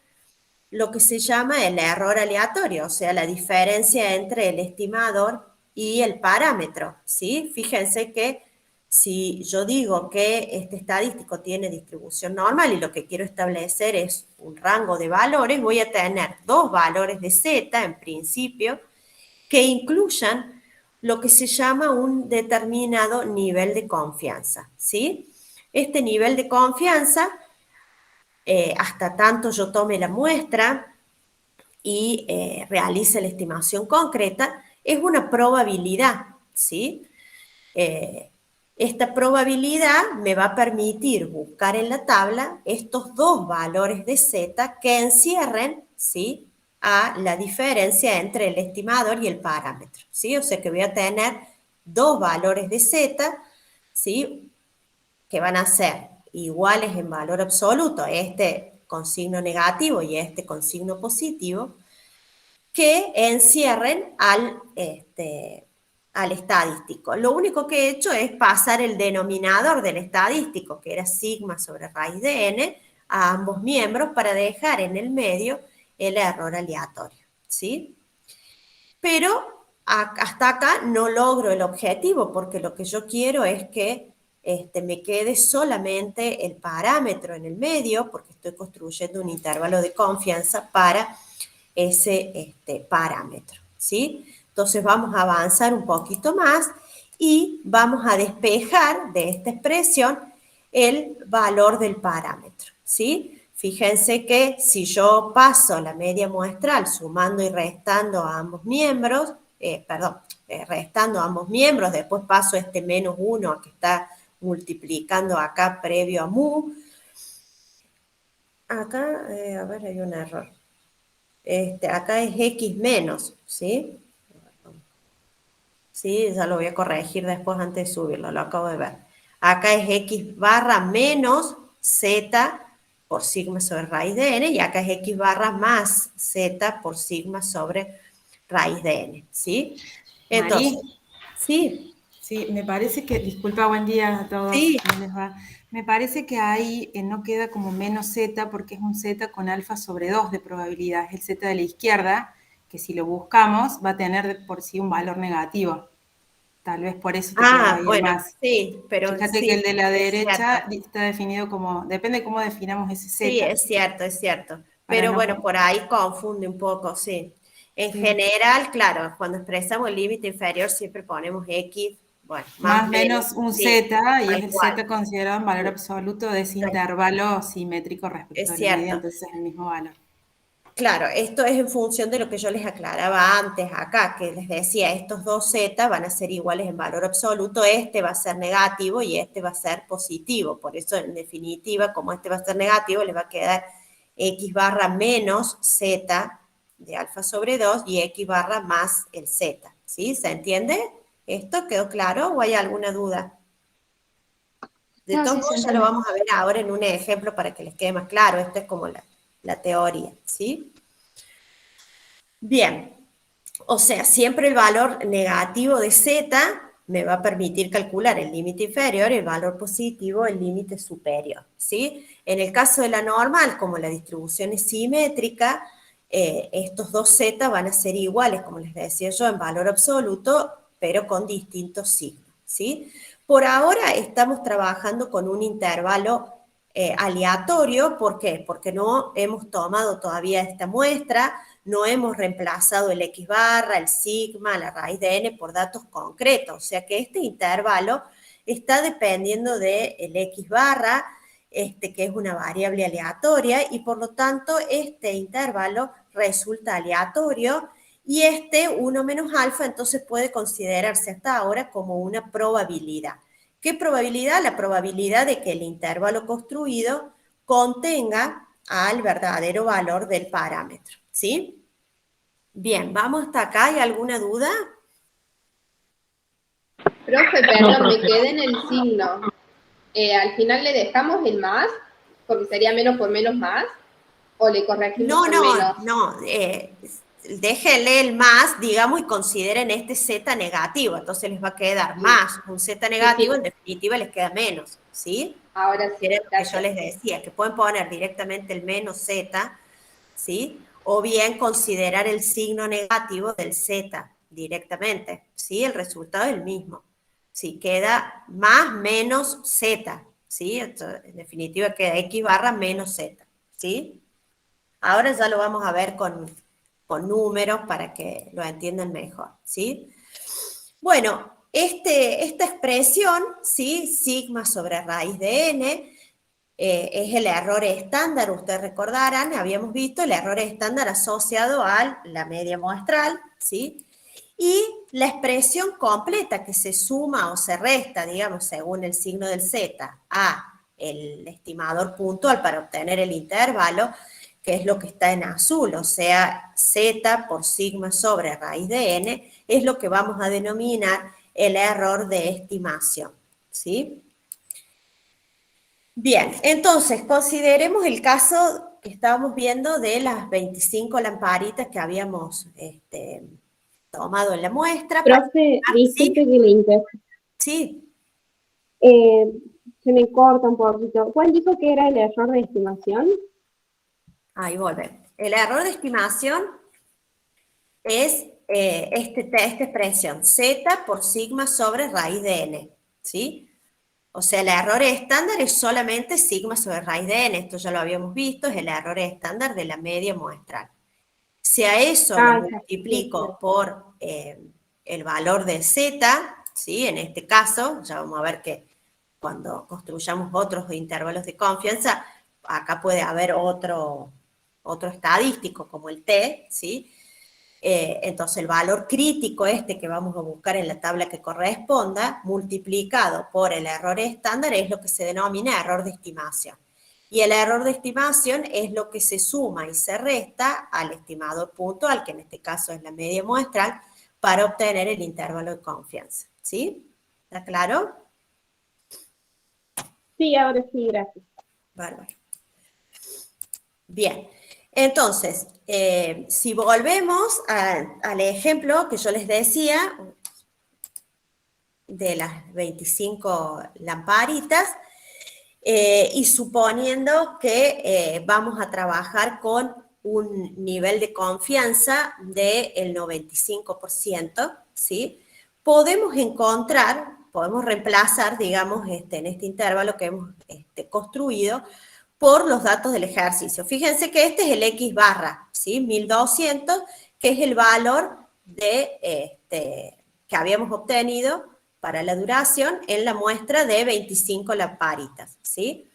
lo que se llama el error aleatorio, o sea, la diferencia entre el estimador y el parámetro, ¿sí? Fíjense que si yo digo que este estadístico tiene distribución normal y lo que quiero establecer es un rango de valores, voy a tener dos valores de z en principio que incluyan lo que se llama un determinado nivel de confianza, ¿sí? Este nivel de confianza, hasta tanto yo tome la muestra y realice la estimación concreta, es una probabilidad, ¿sí? Esta probabilidad me va a permitir buscar en la tabla estos dos valores de z que encierren, ¿sí?, a la diferencia entre el estimador y el parámetro, ¿sí? O sea que voy a tener dos valores de z, ¿sí?, que van a ser iguales en valor absoluto, este con signo negativo y este con signo positivo, que encierren al estadístico. Lo único que he hecho es pasar el denominador del estadístico, que era sigma sobre raíz de n, a ambos miembros para dejar en el medio el error aleatorio, ¿sí? Pero hasta acá no logro el objetivo, porque lo que yo quiero es que me quede solamente el parámetro en el medio, porque estoy construyendo un intervalo de confianza para ese parámetro, ¿sí? Entonces vamos a avanzar un poquito más y vamos a despejar de esta expresión el valor del parámetro, ¿sí? Fíjense que si yo paso la media muestral sumando y restando a ambos miembros, restando a ambos miembros, después paso este menos 1 que está multiplicando acá previo a mu. Acá, a ver, hay un error. Acá es x menos, ¿sí? Sí, ya lo voy a corregir después antes de subirlo, lo acabo de ver. Acá es x barra menos z por sigma sobre raíz de n, y acá es x barra más z por sigma sobre raíz de n, ¿sí? Entonces, Mari, sí, sí, me parece que, disculpa, buen día a todos, sí. ¿cómo les va? Me parece que ahí no queda como menos z porque es un z con alfa sobre 2 de probabilidad, es el z de la izquierda, que si lo buscamos va a tener de por sí un valor negativo. Tal vez por eso te quedó ahí el Bueno, más. sí, pero Fíjate que sí, el de la es derecha cierto. está definido como, depende de cómo definamos ese Sí, z, es cierto, es cierto. para Pero no, bueno, por ahí confunde un poco, sí. En sí. general, claro, cuando expresamos el límite inferior siempre ponemos X, bueno, Más más o menos, menos un sí, z, y es tal el cual. z considerado en valor Sí, absoluto de ese tal- intervalo simétrico respecto es de la media, cierto. entonces es el mismo valor. Claro, esto es en función de lo que yo les aclaraba antes acá, que les decía, estos dos z van a ser iguales en valor absoluto, este va a ser negativo y este va a ser positivo. Por eso, en definitiva, como este va a ser negativo, les va a quedar x barra menos z de alfa sobre 2 y x barra más el z. ¿Sí? ¿Se entiende? ¿Esto quedó claro o hay alguna duda? De No, todos sí se modos, ya lo entiende. vamos a ver ahora en un ejemplo para que les quede más claro. Esto es como la teoría, ¿sí? Bien, o sea, siempre el valor negativo de z me va a permitir calcular el límite inferior y el valor positivo el límite superior, ¿sí? En el caso de la normal, como la distribución es simétrica, estos dos z van a ser iguales, como les decía yo, en valor absoluto, pero con distintos signos, ¿sí? Por ahora estamos trabajando con un intervalo aleatorio. ¿Por qué? Porque no hemos tomado todavía esta muestra, no hemos reemplazado el x barra, el sigma, la raíz de n por datos concretos. O sea que este intervalo está dependiendo del x barra, que es una variable aleatoria, y por lo tanto este intervalo resulta aleatorio, y 1 menos alfa entonces puede considerarse hasta ahora como una probabilidad. ¿Qué probabilidad? La probabilidad de que el intervalo construido contenga al verdadero valor del parámetro, ¿sí? Bien, ¿vamos hasta acá? ¿Hay alguna duda? Profe, perdón, me quedé en el signo. Al final le dejamos el más, porque sería menos por menos más, o le corregimos No, con menos. déjenle el más, digamos, y consideren este z negativo, entonces les va a quedar más un z Sí, negativo, sí, en definitiva les queda menos, ¿sí? ahora sí, Era lo que yo gracias. les decía, que pueden poner directamente el menos z, ¿sí? O bien considerar el signo negativo del z directamente, ¿sí? El resultado es el mismo. Sí, queda más menos z, ¿sí? Entonces, en definitiva queda x barra menos z, ¿sí? Ahora ya lo vamos a ver con números para que lo entiendan mejor, ¿sí? Bueno, esta expresión, ¿sí? Sigma sobre raíz de n, es el error estándar. Ustedes recordarán, habíamos visto el error estándar asociado a la media muestral, ¿sí? Y la expresión completa que se suma o se resta, digamos, según el signo del z, a el estimador puntual para obtener el intervalo, que es lo que está en azul, o sea, z por sigma sobre raíz de n, es lo que vamos a denominar el error de estimación, ¿sí? Bien, entonces consideremos el caso que estábamos viendo de las 25 lamparitas que habíamos tomado en la muestra. Profe, ¿Sí? disculpe que le interrumpa. Sí, Eh, Se me corta un poquito. ¿Cuál dijo que era el error de estimación? ahí volvemos. El error de estimación es esta expresión, z por sigma sobre raíz de n, ¿sí? O sea, el error estándar es solamente sigma sobre raíz de n, esto ya lo habíamos visto, es el error estándar de la media muestral. Si a eso lo multiplico por el valor de z, ¿sí? En este caso, ya vamos a ver que cuando construyamos otros intervalos de confianza, acá puede haber otro estadístico como el t, ¿sí? Entonces el valor crítico que vamos a buscar en la tabla que corresponda, multiplicado por el error estándar, es lo que se denomina error de estimación. Y el error de estimación es lo que se suma y se resta al estimador puntual, que en este caso es la media muestral, para obtener el intervalo de confianza. ¿Sí? ¿Está claro? Sí, ahora sí, gracias. Bárbaro. Bien. Entonces, si volvemos al ejemplo que yo les decía, de las 25 lamparitas, y suponiendo que vamos a trabajar con un nivel de confianza del 95%, ¿sí? Podemos reemplazar, digamos, en este intervalo que hemos construido, por los datos del ejercicio. Fíjense que este es el X barra, ¿sí? 1200, que es el valor que habíamos obtenido para la duración en la muestra de 25 lamparitas, ¿sí?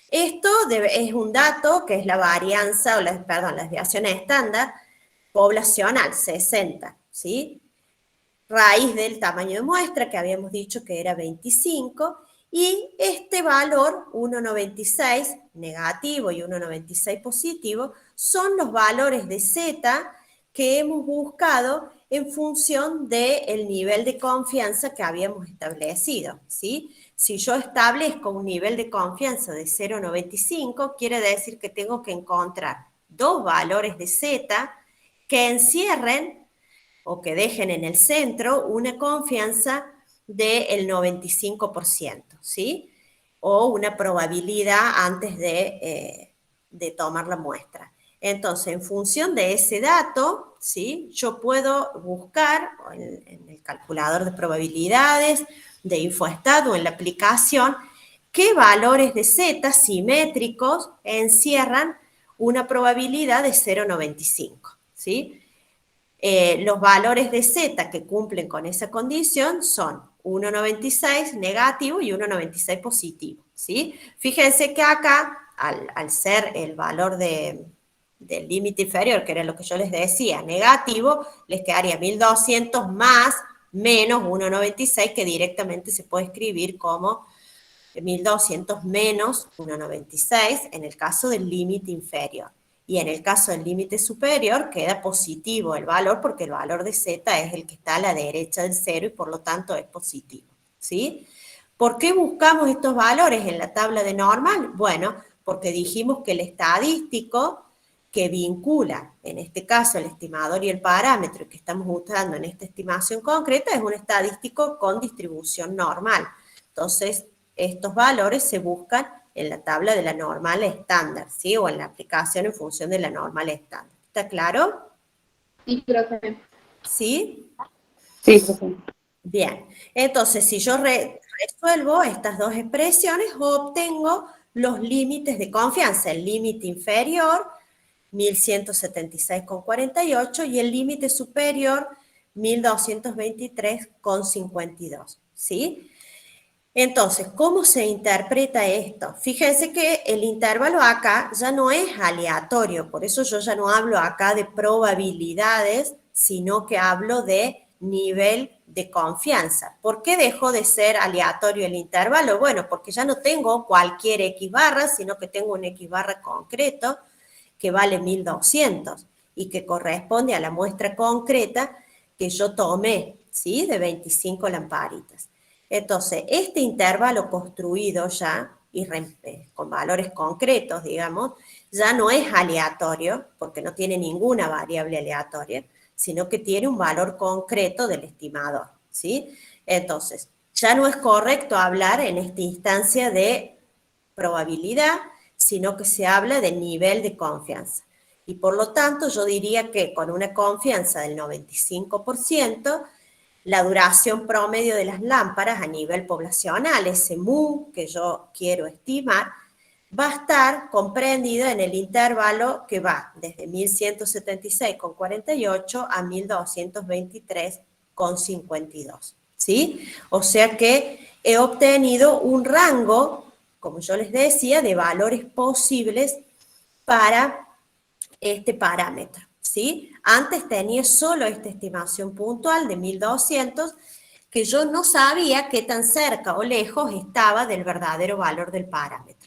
Esto es un dato que es la varianza, la desviación estándar poblacional, 60, ¿sí? Raíz del tamaño de muestra, que habíamos dicho que era 25, y este valor, 1,96 negativo y 1,96 positivo, son los valores de Z que hemos buscado en función del nivel de confianza que habíamos establecido, ¿sí? Si yo establezco un nivel de confianza de 0,95, quiere decir que tengo que encontrar dos valores de Z que encierren o que dejen en el centro una confianza del 95%, ¿sí? O una probabilidad antes de tomar la muestra. Entonces, en función de ese dato, ¿sí? Yo puedo buscar en el calculador de probabilidades de InfoStat o en la aplicación qué valores de Z simétricos encierran una probabilidad de 0,95, ¿sí? Los valores de Z que cumplen con esa condición son 1,96 negativo y 1,96 positivo, ¿sí? Fíjense que acá, al ser el valor del límite inferior, que era lo que yo les decía, negativo, les quedaría 1200 más menos 1,96, que directamente se puede escribir como 1200 menos 1,96 en el caso del límite inferior. Y en el caso del límite superior queda positivo el valor, porque el valor de Z es el que está a la derecha del cero y por lo tanto es positivo, ¿sí? ¿Por qué buscamos estos valores en la tabla de normal? Bueno, porque dijimos que el estadístico que vincula, en este caso, el estimador y el parámetro que estamos usando en esta estimación concreta es un estadístico con distribución normal. Entonces, estos valores se buscan en la tabla de la normal estándar, ¿sí? O en la aplicación en función de la normal estándar. ¿Está claro? Sí, profe. ¿Sí? Sí, profe. Bien. Entonces, si yo resuelvo estas dos expresiones, obtengo los límites de confianza. El límite inferior, 1176,48, y el límite superior, 1223,52, ¿sí? Entonces, ¿cómo se interpreta esto? Fíjense que el intervalo acá ya no es aleatorio, por eso yo ya no hablo acá de probabilidades, sino que hablo de nivel de confianza. ¿Por qué dejó de ser aleatorio el intervalo? Bueno, porque ya no tengo cualquier X barra, sino que tengo un X barra concreto que vale 1200 y que corresponde a la muestra concreta que yo tomé, ¿sí? De 25 lamparitas. Entonces, este intervalo construido ya, y con valores concretos, digamos, ya no es aleatorio, porque no tiene ninguna variable aleatoria, sino que tiene un valor concreto del estimador, ¿sí? Entonces, ya no es correcto hablar en esta instancia de probabilidad, sino que se habla de nivel de confianza. Y por lo tanto, yo diría que con una confianza del 95%, la duración promedio de las lámparas a nivel poblacional, ese mu que yo quiero estimar, va a estar comprendida en el intervalo que va desde 1176,48 a 1223,52, ¿sí? O sea que he obtenido un rango, como yo les decía, de valores posibles para este parámetro, ¿sí? Antes tenía solo esta estimación puntual de 1200, que yo no sabía qué tan cerca o lejos estaba del verdadero valor del parámetro.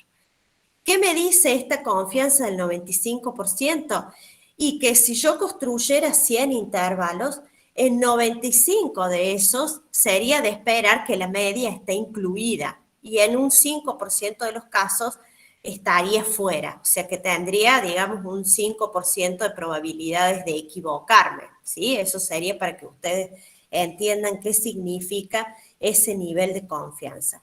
¿Qué me dice esta confianza del 95%? Y que si yo construyera 100 intervalos, en 95 de esos sería de esperar que la media esté incluida, y en un 5% de los casos estaría fuera, o sea que tendría, digamos, un 5% de probabilidades de equivocarme, ¿sí? Eso sería para que ustedes entiendan qué significa ese nivel de confianza.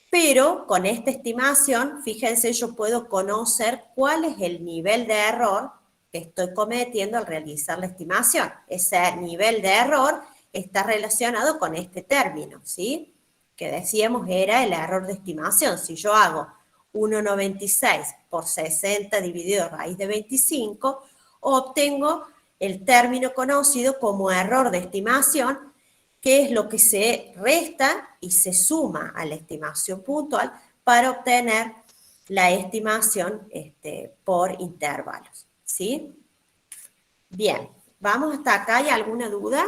Pero con esta estimación, fíjense, yo puedo conocer cuál es el nivel de error que estoy cometiendo al realizar la estimación. Ese nivel de error está relacionado con este término, ¿sí? Que decíamos era el error de estimación. Si yo hago 1,96 por 60 dividido raíz de 25, obtengo el término conocido como error de estimación, que es lo que se resta y se suma a la estimación puntual para obtener la estimación por intervalos, ¿sí? Bien, vamos hasta acá. ¿Hay alguna duda?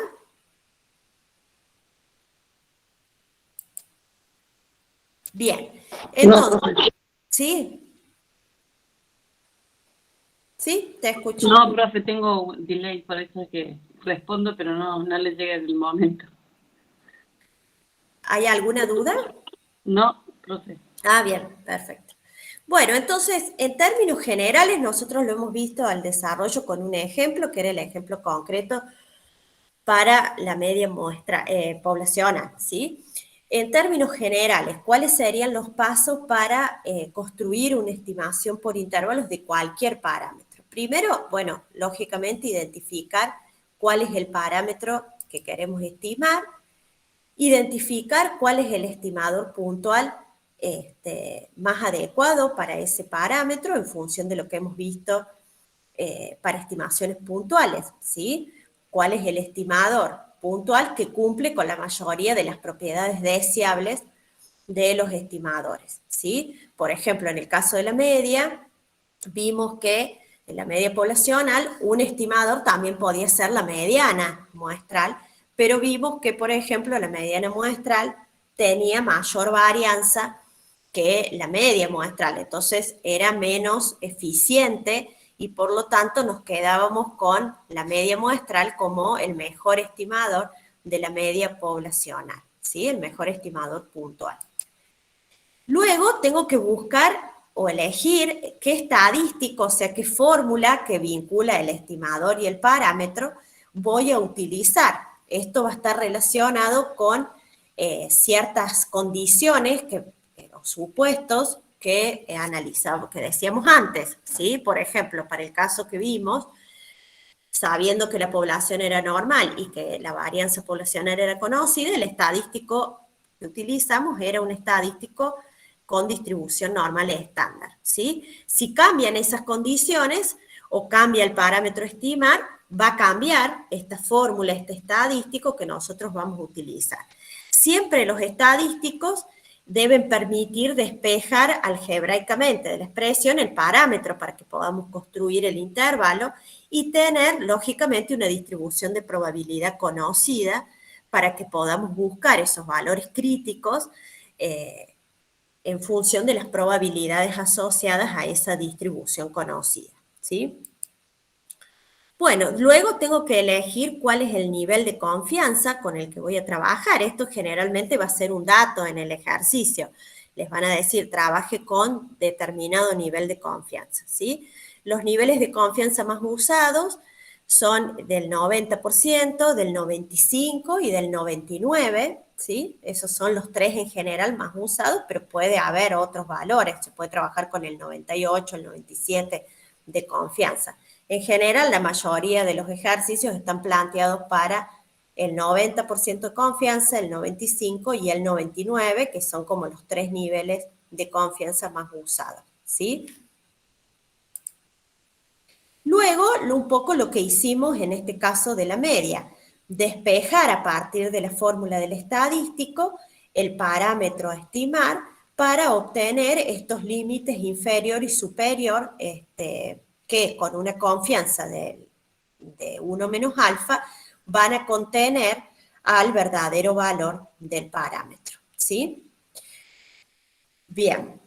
Bien, entonces, ¿sí? ¿Sí? Te escucho. No, profe, tengo delay, por eso es que respondo, pero no le llega el momento. ¿Hay alguna duda? No, profe. Ah, bien, perfecto. Bueno, entonces, en términos generales, nosotros lo hemos visto al desarrollo con un ejemplo, que era el ejemplo concreto para la media muestra poblacional, ¿sí? En términos generales, ¿cuáles serían los pasos para construir una estimación por intervalos de cualquier parámetro? Primero, bueno, lógicamente identificar cuál es el parámetro que queremos estimar, identificar cuál es el estimador puntual más adecuado para ese parámetro en función de lo que hemos visto para estimaciones puntuales, ¿sí? ¿Cuál es el estimador puntual que cumple con la mayoría de las propiedades deseables de los estimadores, ¿sí? Por ejemplo, en el caso de la media, vimos que en la media poblacional un estimador también podía ser la mediana muestral, pero vimos que, por ejemplo, la mediana muestral tenía mayor varianza que la media muestral, entonces era menos eficiente y por lo tanto nos quedábamos con la media muestral como el mejor estimador de la media poblacional, ¿sí? El mejor estimador puntual. Luego tengo que buscar o elegir qué estadístico, o sea, qué fórmula que vincula el estimador y el parámetro voy a utilizar. Esto va a estar relacionado con ciertas condiciones o supuestos que analizamos, que decíamos antes, ¿sí? Por ejemplo, para el caso que vimos, sabiendo que la población era normal y que la varianza poblacional era conocida, el estadístico que utilizamos era un estadístico con distribución normal estándar, ¿sí? Si cambian esas condiciones o cambia el parámetro a estimar, va a cambiar esta fórmula, este estadístico que nosotros vamos a utilizar. Siempre los estadísticos deben permitir despejar algebraicamente de la expresión el parámetro para que podamos construir el intervalo y tener, lógicamente, una distribución de probabilidad conocida para que podamos buscar esos valores críticos en función de las probabilidades asociadas a esa distribución conocida, ¿sí? Bueno, luego tengo que elegir cuál es el nivel de confianza con el que voy a trabajar. Esto generalmente va a ser un dato en el ejercicio. Les van a decir, trabaje con determinado nivel de confianza, ¿sí? Los niveles de confianza más usados son del 90%, del 95% y del 99%, ¿sí? Esos son los tres en general más usados, pero puede haber otros valores. Se puede trabajar con el 98%, el 97% de confianza. En general, la mayoría de los ejercicios están planteados para el 90% de confianza, el 95% y el 99%, que son como los 3 niveles de confianza más usados, ¿sí? Luego, un poco lo que hicimos en este caso de la media, despejar a partir de la fórmula del estadístico el parámetro a estimar para obtener estos límites inferior y superior, que con una confianza de 1 menos alfa van a contener al verdadero valor del parámetro, ¿sí? Bien.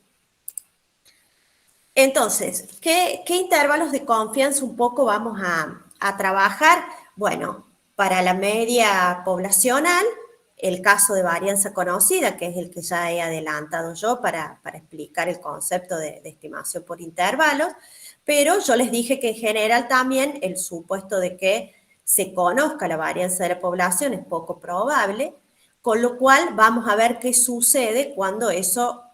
Entonces, ¿qué intervalos de confianza un poco vamos a trabajar? Bueno, para la media poblacional, el caso de varianza conocida, que es el que ya he adelantado yo para explicar el concepto de estimación por intervalos, pero yo les dije que en general también el supuesto de que se conozca la varianza de la población es poco probable, con lo cual vamos a ver qué sucede cuando eso,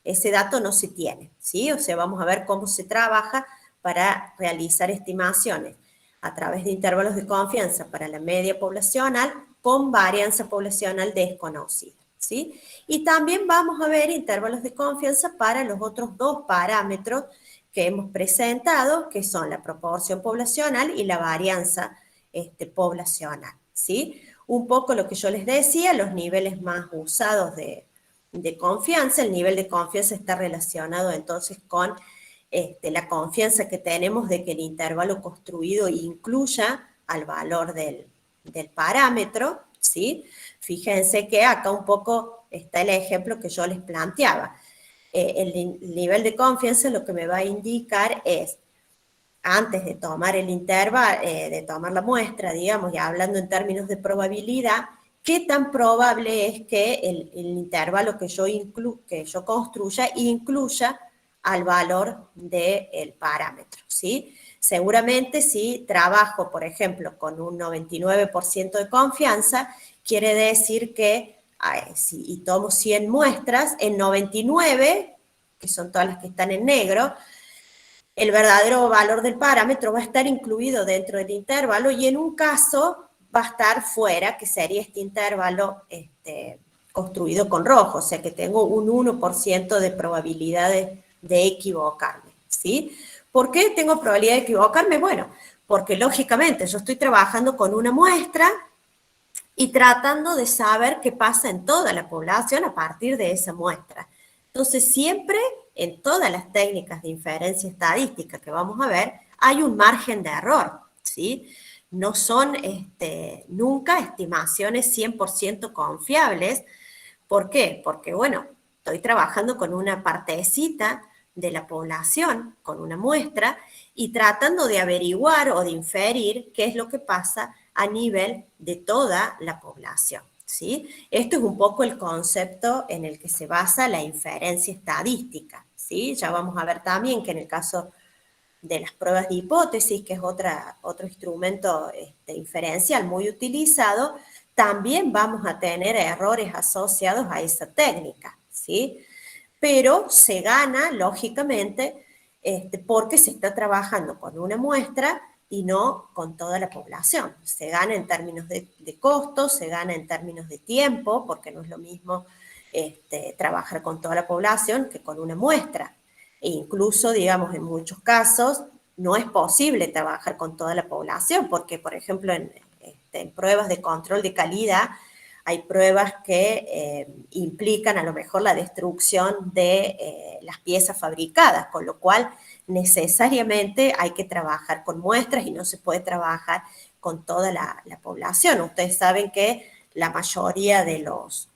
ese dato no se tiene, ¿sí? O sea, vamos a ver cómo se trabaja para realizar estimaciones a través de intervalos de confianza para la media poblacional con varianza poblacional desconocida, ¿sí? Y también vamos a ver intervalos de confianza para los otros 2 parámetros que hemos presentado, que son la proporción poblacional y la varianza poblacional, ¿sí? Un poco lo que yo les decía, los niveles más usados de confianza. El nivel de confianza está relacionado entonces con la confianza que tenemos de que el intervalo construido incluya al valor del parámetro, ¿sí? Fíjense que acá un poco está el ejemplo que yo les planteaba. El nivel de confianza lo que me va a indicar es, antes de tomar el intervalo, de tomar la muestra, digamos, y hablando en términos de probabilidad, qué tan probable es que el intervalo que yo construya incluya al valor del parámetro, ¿sí? Seguramente si trabajo, por ejemplo, con un 99% de confianza, quiere decir que si tomo 100 muestras, en 99, que son todas las que están en negro, el verdadero valor del parámetro va a estar incluido dentro del intervalo y en un caso va a estar fuera, que sería este intervalo construido con rojo, o sea que tengo un 1% de probabilidad de equivocarme, ¿sí? ¿Por qué tengo probabilidad de equivocarme? Bueno, porque lógicamente yo estoy trabajando con una muestra y tratando de saber qué pasa en toda la población a partir de esa muestra. Entonces, siempre en todas las técnicas de inferencia estadística que vamos a ver, hay un margen de error, ¿sí? No son nunca estimaciones 100% confiables. ¿Por qué? Porque, bueno, estoy trabajando con una partecita de la población, con una muestra, y tratando de averiguar o de inferir qué es lo que pasa a nivel de toda la población, ¿sí? Esto es un poco el concepto en el que se basa la inferencia estadística, ¿sí? Ya vamos a ver también que en el caso de las pruebas de hipótesis, que es otro instrumento inferencial muy utilizado, también vamos a tener errores asociados a esa técnica, ¿sí? Pero se gana, lógicamente, porque se está trabajando con una muestra y no con toda la población. Se gana en términos de costos, se gana en términos de tiempo, porque no es lo mismo trabajar con toda la población que con una muestra. E incluso, digamos, en muchos casos no es posible trabajar con toda la población, porque, por ejemplo, en pruebas de control de calidad, hay pruebas que implican a lo mejor la destrucción de las piezas fabricadas, con lo cual necesariamente hay que trabajar con muestras y no se puede trabajar con toda la población. Ustedes saben que la mayoría de los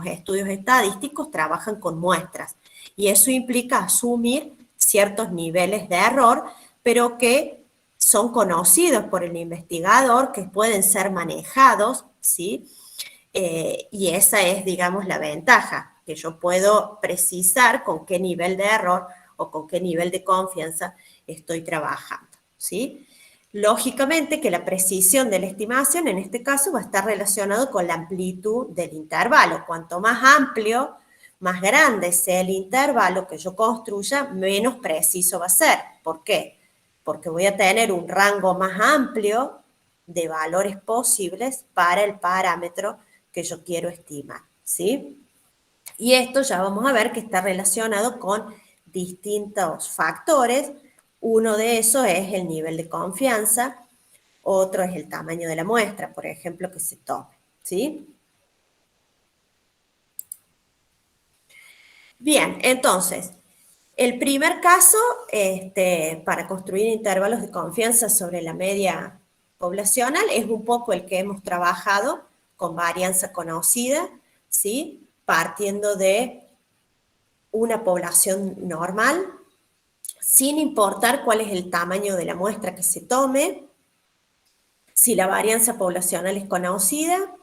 estudios estadísticos trabajan con muestras y eso implica asumir ciertos niveles de error, pero que son conocidos por el investigador, que pueden ser manejados, ¿sí? Y esa es, digamos, la ventaja, que yo puedo precisar con qué nivel de error o con qué nivel de confianza estoy trabajando, ¿sí? Lógicamente que la precisión de la estimación en este caso va a estar relacionado con la amplitud del intervalo. Cuanto más amplio, más grande sea el intervalo que yo construya, menos preciso va a ser. ¿Por qué? Porque voy a tener un rango más amplio de valores posibles para el parámetro que yo quiero estimar, ¿sí? Y esto ya vamos a ver que está relacionado con distintos factores. Uno de esos es el nivel de confianza, otro es el tamaño de la muestra, por ejemplo, que se tome, ¿sí? Bien, entonces, el primer caso, para construir intervalos de confianza sobre la media poblacional, es un poco el que hemos trabajado con varianza conocida, ¿sí? Partiendo de una población normal, sin importar cuál es el tamaño de la muestra que se tome. Si la varianza poblacional es conocida,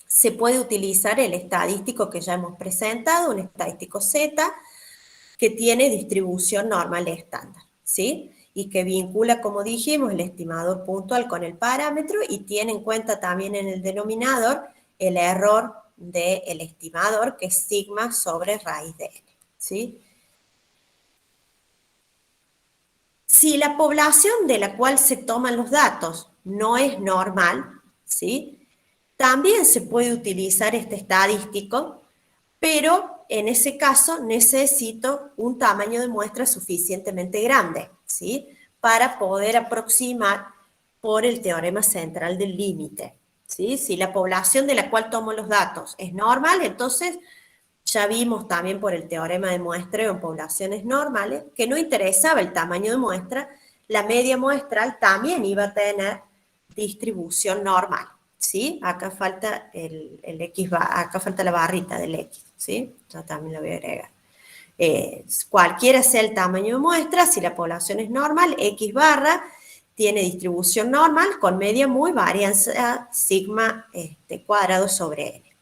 se puede utilizar el estadístico que ya hemos presentado, un estadístico Z, que tiene distribución normal estándar, ¿sí? Y que vincula, como dijimos, el estimador puntual con el parámetro y tiene en cuenta también en el denominador el error del estimador, que es sigma sobre raíz de n, ¿sí? Si la población de la cual se toman los datos no es normal, ¿sí? También se puede utilizar este estadístico, pero en ese caso necesito un tamaño de muestra suficientemente grande, ¿sí? Para poder aproximar por el teorema central del límite, ¿sí? Si la población de la cual tomo los datos es normal, entonces ya vimos también por el teorema de muestreo en poblaciones normales que no interesaba el tamaño de muestra, la media muestral también iba a tener distribución normal, ¿sí? Acá falta el X, acá falta la barrita del X, ¿sí? Yo también la voy a agregar. Cualquiera sea el tamaño de muestra, si la población es normal, X barra tiene distribución normal con media muy varianza sigma cuadrado sobre N.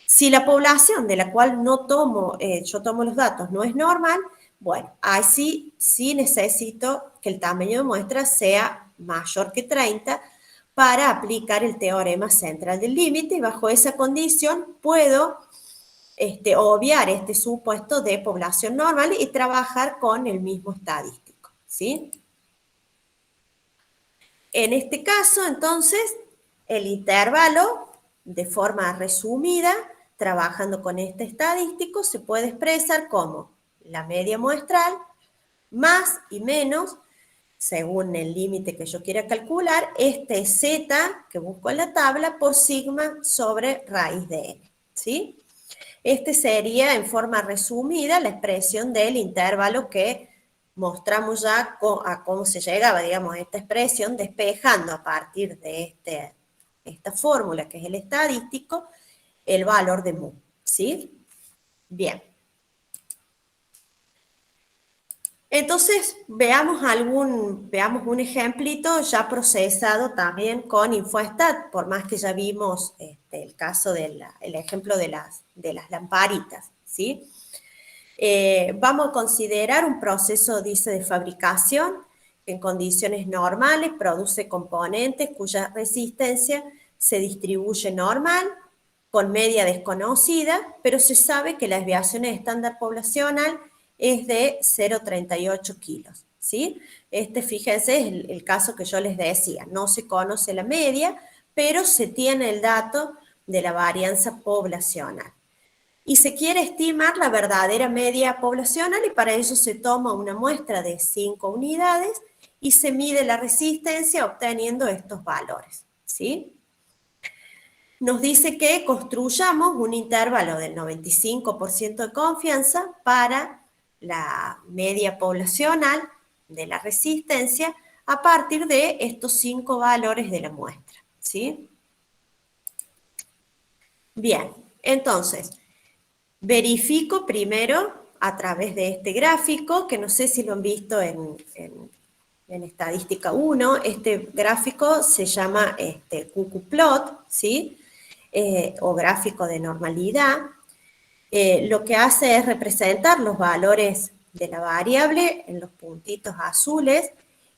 Si la población de la cual no tomo, yo tomo los datos no es normal, bueno, así sí necesito que el tamaño de muestra sea mayor que 30 para aplicar el teorema central del límite, y bajo esa condición puedo obviar este supuesto de población normal y trabajar con el mismo estadístico, ¿sí? En este caso, entonces, el intervalo, de forma resumida, trabajando con este estadístico, se puede expresar como la media muestral más y menos, según el límite que yo quiera calcular, este Z que busco en la tabla por sigma sobre raíz de n, ¿sí? Este sería, en forma resumida, la expresión del intervalo que mostramos ya a cómo se llegaba, digamos, a esta expresión, despejando a partir de esta fórmula, que es el estadístico, el valor de mu, ¿sí? Bien. Entonces, veamos un ejemplito ya procesado también con InfoStat, por más que ya vimos el caso el ejemplo de las lamparitas, ¿sí? Vamos a considerar un proceso, dice, de fabricación que en condiciones normales produce componentes cuya resistencia se distribuye normal, con media desconocida, pero se sabe que la desviación estándar poblacional es de 0,38 kilos, ¿sí? Fíjense, es el caso que yo les decía, no se conoce la media, pero se tiene el dato de la varianza poblacional. Y se quiere estimar la verdadera media poblacional y para eso se toma una muestra de 5 unidades y se mide la resistencia obteniendo estos valores, ¿sí? Nos dice que construyamos un intervalo del 95% de confianza para la media poblacional de la resistencia a partir de estos 5 valores de la muestra, ¿sí? Bien, entonces, verifico primero a través de este gráfico, que no sé si lo han visto en Estadística 1, este gráfico se llama QQplot, ¿sí? O gráfico de normalidad. Lo que hace es representar los valores de la variable en los puntitos azules,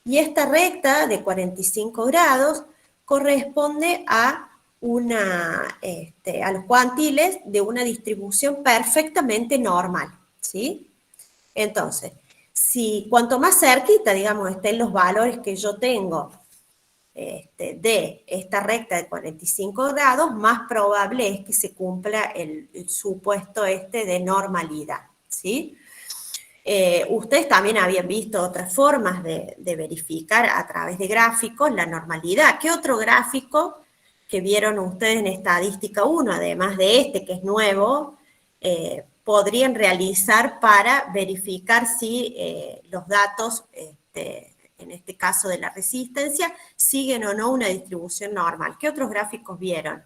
y esta recta de 45 grados corresponde a los cuantiles de una distribución perfectamente normal, ¿sí? Entonces, cuanto más cerquita, digamos, estén los valores que yo tengo de esta recta de 45 grados, más probable es que se cumpla el supuesto de normalidad, ¿sí? Ustedes también habían visto otras formas de verificar a través de gráficos la normalidad. ¿Qué otro gráfico que vieron ustedes en Estadística 1, además de que es nuevo, podrían realizar para verificar si los datos, en este caso de la resistencia, siguen o no una distribución normal? ¿Qué otros gráficos vieron?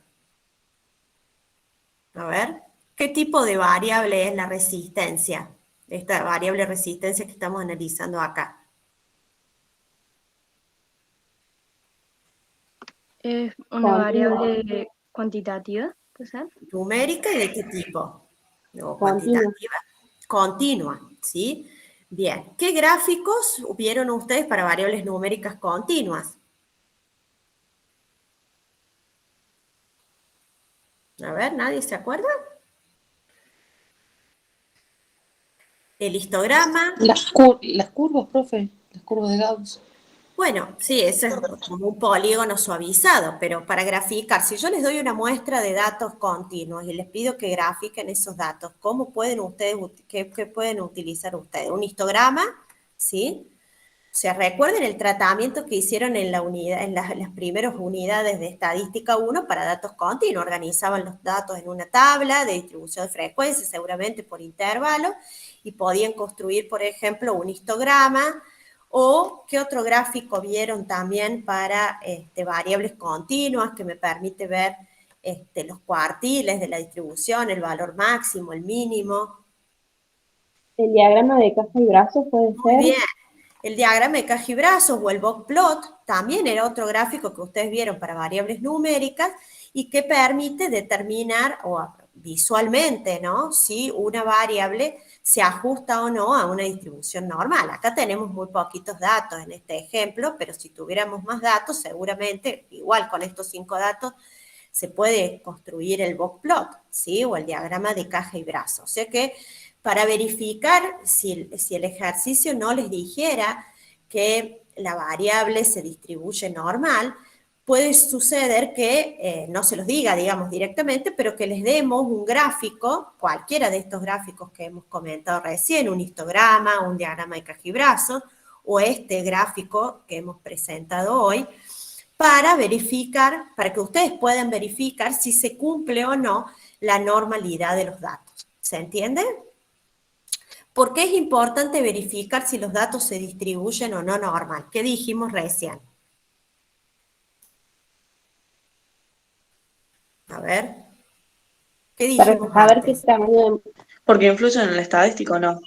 A ver, ¿qué tipo de variable es la resistencia? Esta variable resistencia que estamos analizando acá. Es una variable cuantitativa, ¿puede ser? ¿Numérica y de qué tipo? ¿O Continua. cuantitativa? Continua, ¿sí? Bien, ¿qué gráficos vieron ustedes para variables numéricas continuas? A ver, ¿nadie se acuerda? El histograma. Las curvas, profe, las curvas de Gauss. Bueno, sí, eso es como un polígono suavizado, pero para graficar, si yo les doy una muestra de datos continuos y les pido que grafiquen esos datos, ¿cómo pueden ustedes, qué pueden utilizar ustedes? Un histograma, ¿sí? O sea, recuerden el tratamiento que hicieron en la unidad, en las primeras unidades de Estadística 1 para datos continuos. Organizaban los datos en una tabla de distribución de frecuencias, seguramente por intervalo, y podían construir, por ejemplo, un histograma. ¿O qué otro gráfico vieron también para variables continuas que me permite ver los cuartiles de la distribución, el valor máximo, el mínimo? El diagrama de caja y brazos puede Muy ser. bien. El diagrama de caja y brazos o el box plot también era otro gráfico que ustedes vieron para variables numéricas y que permite determinar visualmente, ¿no?, si una variable se ajusta o no a una distribución normal. Acá tenemos muy poquitos datos en este ejemplo, pero si tuviéramos más datos, seguramente, igual con estos 5 datos, se puede construir el box plot, ¿sí?, o el diagrama de caja y brazos. O sea que para verificar si el ejercicio no les dijera que la variable se distribuye normal, puede suceder que no se los diga, digamos, directamente, pero que les demos un gráfico, cualquiera de estos gráficos que hemos comentado recién, un histograma, un diagrama de caja y brazos, o este gráfico que hemos presentado hoy, para verificar, para que ustedes puedan verificar si se cumple o no la normalidad de los datos. ¿Se entiende? ¿Por qué es importante verificar si los datos se distribuyen o no normal? ¿Qué dijimos recién? A ver. ¿Qué dijimos Para saber antes? qué tamaño de... Porque influyen en el estadístico, ¿no?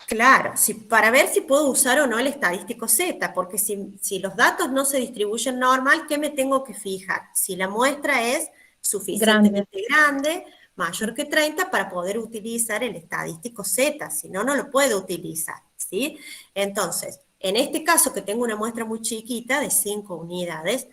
Claro, para ver si puedo usar o no el estadístico Z, porque si los datos no se distribuyen normal, ¿qué me tengo que fijar? Si la muestra es suficientemente grande, mayor que 30, para poder utilizar el estadístico Z, si no, no lo puedo utilizar, ¿sí? Entonces, en este caso que tengo una muestra muy chiquita de 5 unidades,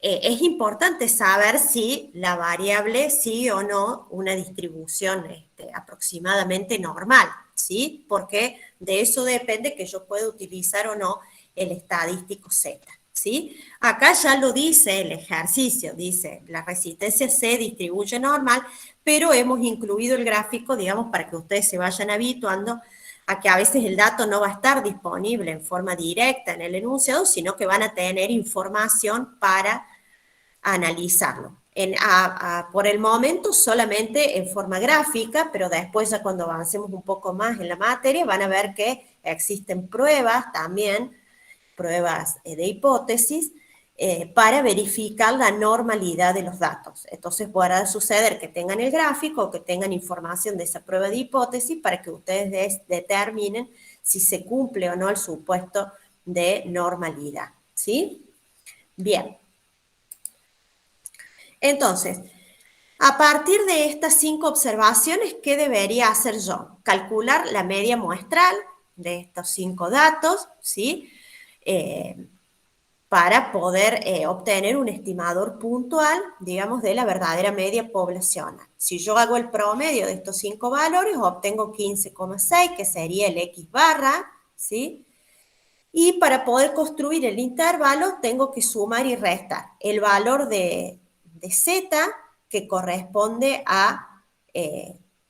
es importante saber si la variable sigue o no una distribución aproximadamente normal, ¿sí? Porque de eso depende que yo pueda utilizar o no el estadístico Z, ¿sí? Acá ya lo dice el ejercicio, dice la resistencia se distribuye normal, pero hemos incluido el gráfico, digamos, para que ustedes se vayan habituando a que a veces el dato no va a estar disponible en forma directa en el enunciado, sino que van a tener información para analizarlo. Por el momento solamente en forma gráfica, pero después ya cuando avancemos un poco más en la materia van a ver que existen pruebas también, pruebas de hipótesis, para verificar la normalidad de los datos. Entonces podrá suceder que tengan el gráfico o que tengan información de esa prueba de hipótesis para que ustedes determinen si se cumple o no el supuesto de normalidad, ¿sí? Bien. Entonces, a partir de estas 5 observaciones, ¿qué debería hacer yo? Calcular la media muestral de estos 5 datos, ¿sí? Para poder obtener un estimador puntual, digamos, de la verdadera media poblacional. Si yo hago el promedio de estos 5 valores, obtengo 15,6, que sería el X barra, ¿sí? Y para poder construir el intervalo tengo que sumar y restar el valor de z, que corresponde a,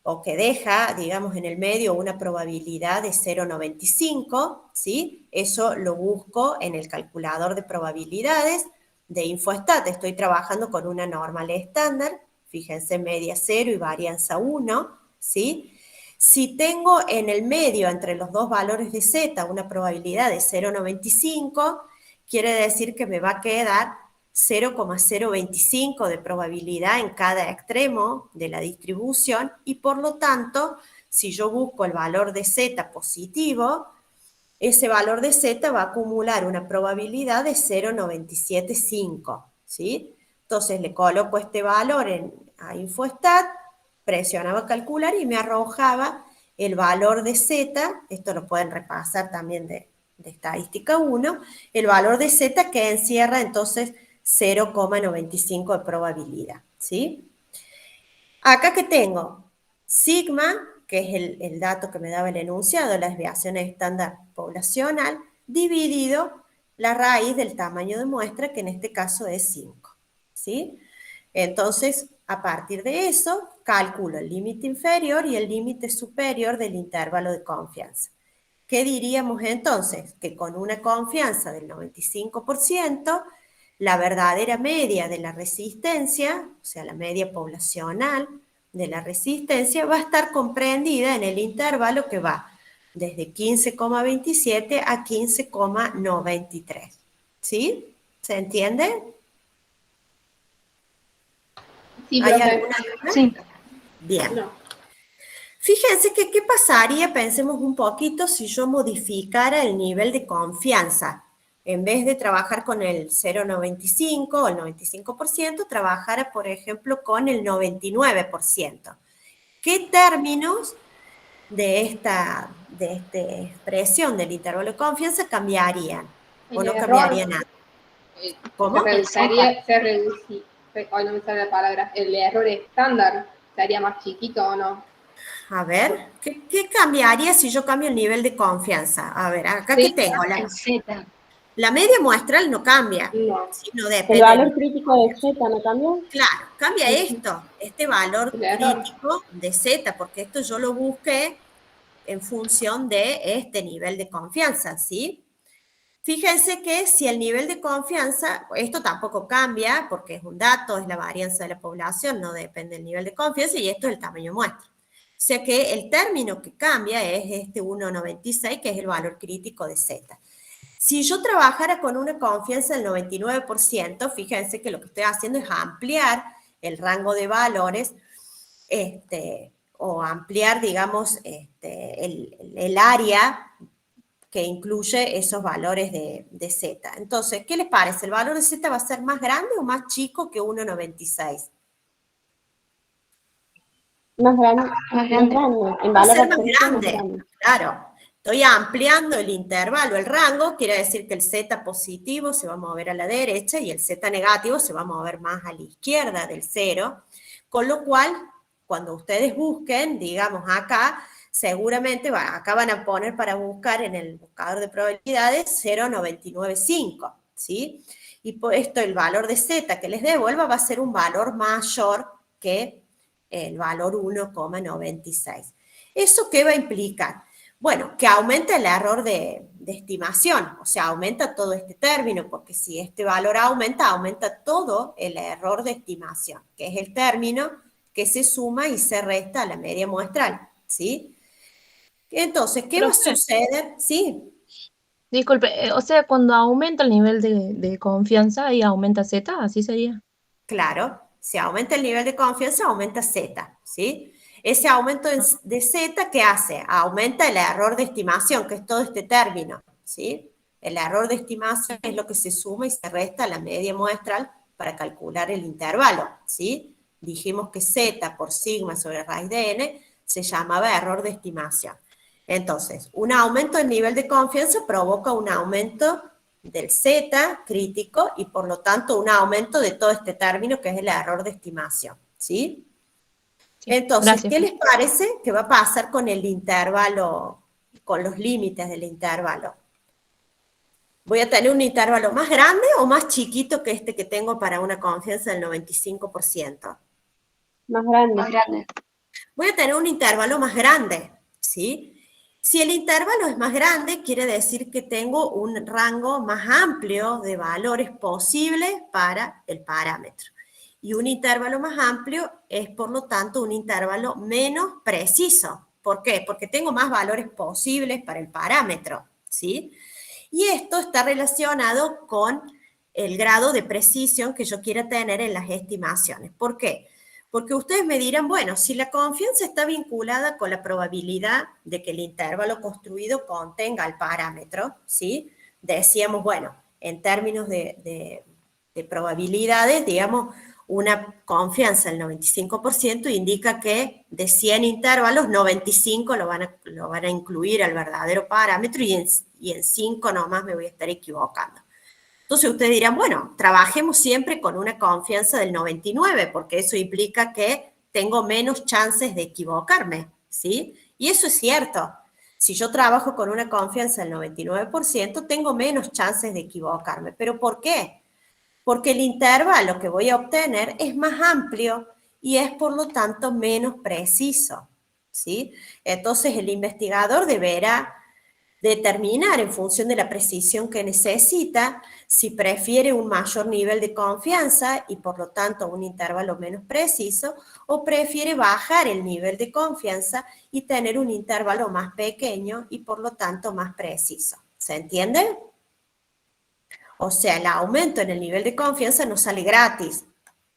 o que deja, digamos, en el medio una probabilidad de 0,95, ¿sí? Eso lo busco en el calculador de probabilidades de Infostat. Estoy trabajando con una normal estándar, fíjense, media 0 y varianza 1, ¿sí? Si tengo en el medio, entre los dos valores de z, una probabilidad de 0,95, quiere decir que me va a quedar 0,025 de probabilidad en cada extremo de la distribución, y por lo tanto, si yo busco el valor de z positivo, ese valor de z va a acumular una probabilidad de 0,975, ¿sí? Entonces le coloco este valor a Infostat, presionaba calcular y me arrojaba el valor de z, esto lo pueden repasar también de estadística 1, el valor de z que encierra entonces 0,95 de probabilidad, ¿sí? Acá que tengo sigma, que es el dato que me daba el enunciado, la desviación estándar poblacional, dividido la raíz del tamaño de muestra, que en este caso es 5, ¿sí? Entonces, a partir de eso, calculo el límite inferior y el límite superior del intervalo de confianza. ¿Qué diríamos entonces? Que con una confianza del 95%, la verdadera media de la resistencia, o sea, la media poblacional de la resistencia, va a estar comprendida en el intervalo que va desde 15,27 a 15,93. ¿Sí? ¿Se entiende? Sí, ¿Hay profe. alguna duda? Sí. Bien. No. Fíjense que qué pasaría, pensemos un poquito, si yo modificara el nivel de confianza. En vez de trabajar con el 0,95 o el 95%, trabajara, por ejemplo, con el 99%. ¿Qué términos de esta expresión del intervalo de confianza cambiarían? ¿O El no error cambiaría nada? ¿Cómo? no me sale la palabra, el error estándar estaría más chiquito o no. A ver, ¿qué cambiaría si yo cambio el nivel de confianza? A ver, acá que Sí, tengo, El Z. la media muestral no cambia, no, sino El depende. valor crítico de z no cambia. Claro, cambia esto, este valor el error. crítico de Z, porque esto yo lo busqué en función de este nivel de confianza, ¿sí? Fíjense que si el nivel de confianza, esto tampoco cambia, porque es un dato, es la varianza de la población, no depende del nivel de confianza, y esto es el tamaño muestra. O sea que el término que cambia es este 1,96, que es el valor crítico de Z. Si yo trabajara con una confianza del 99%, fíjense que lo que estoy haciendo es ampliar el rango de valores, o ampliar, digamos, el área que incluye esos valores de Z. Entonces, ¿qué les parece? ¿El valor de Z va a ser más grande o más chico que 1,96? Más grande, Más grande. en Va a valor ser más absoluto más grande, grande. claro. Estoy ampliando el intervalo, el rango, quiere decir que el Z positivo se va a mover a la derecha y el Z negativo se va a mover más a la izquierda del 0, con lo cual, cuando ustedes busquen, digamos acá, seguramente acá van a poner para buscar en el buscador de probabilidades 0,995, ¿sí? Y por esto el valor de Z que les devuelva va a ser un valor mayor que el valor 1,96. ¿Eso qué va a implicar? Bueno, que aumenta el error de estimación, o sea, aumenta todo este término, porque si este valor aumenta, aumenta todo el error de estimación, que es el término que se suma y se resta a la media muestral, ¿sí? Entonces, ¿qué va a Profe, suceder? Sí, disculpe, o sea, cuando aumenta el nivel de confianza, ahí aumenta Z, así sería. claro, si aumenta el nivel de confianza, aumenta Z, ¿sí? Ese aumento de Z, ¿qué hace? Aumenta el error de estimación, que es todo este término, ¿sí? El error de estimación es lo que se suma y se resta a la media muestral para calcular el intervalo, ¿sí? Dijimos que Z por sigma sobre raíz de n se llamaba error de estimación. Entonces, un aumento del nivel de confianza provoca un aumento del Z crítico y por lo tanto un aumento de todo este término que es el error de estimación, ¿sí? Entonces, Gracias. ¿qué les parece que va a pasar con el intervalo, con los límites del intervalo? ¿Voy a tener un intervalo más grande o más chiquito que este que tengo para una confianza del 95%? Más grande. Más grande. Voy a tener un intervalo más grande, ¿sí? Si el intervalo es más grande, quiere decir que tengo un rango más amplio de valores posibles para el parámetro. Y un intervalo más amplio es, por lo tanto, un intervalo menos preciso. ¿Por qué? Porque tengo más valores posibles para el parámetro, ¿sí? Y esto está relacionado con el grado de precisión que yo quiera tener en las estimaciones. ¿Por qué? Porque ustedes me dirán, bueno, si la confianza está vinculada con la probabilidad de que el intervalo construido contenga el parámetro, ¿sí? Decíamos, bueno, en términos de probabilidades, digamos, una confianza del 95% indica que de 100 intervalos, 95 lo van a incluir al verdadero parámetro y en 5 nomás me voy a estar equivocando. Entonces ustedes dirán, bueno, trabajemos siempre con una confianza del 99, porque eso implica que tengo menos chances de equivocarme, ¿sí? Y eso es cierto. Si yo trabajo con una confianza del 99%, tengo menos chances de equivocarme. ¿Pero por qué? Porque el intervalo que voy a obtener es más amplio y es, por lo tanto, menos preciso, ¿sí? Entonces el investigador deberá determinar en función de la precisión que necesita si prefiere un mayor nivel de confianza y por lo tanto un intervalo menos preciso o prefiere bajar el nivel de confianza y tener un intervalo más pequeño y por lo tanto más preciso. ¿Se entiende? O sea, el aumento en el nivel de confianza no sale gratis,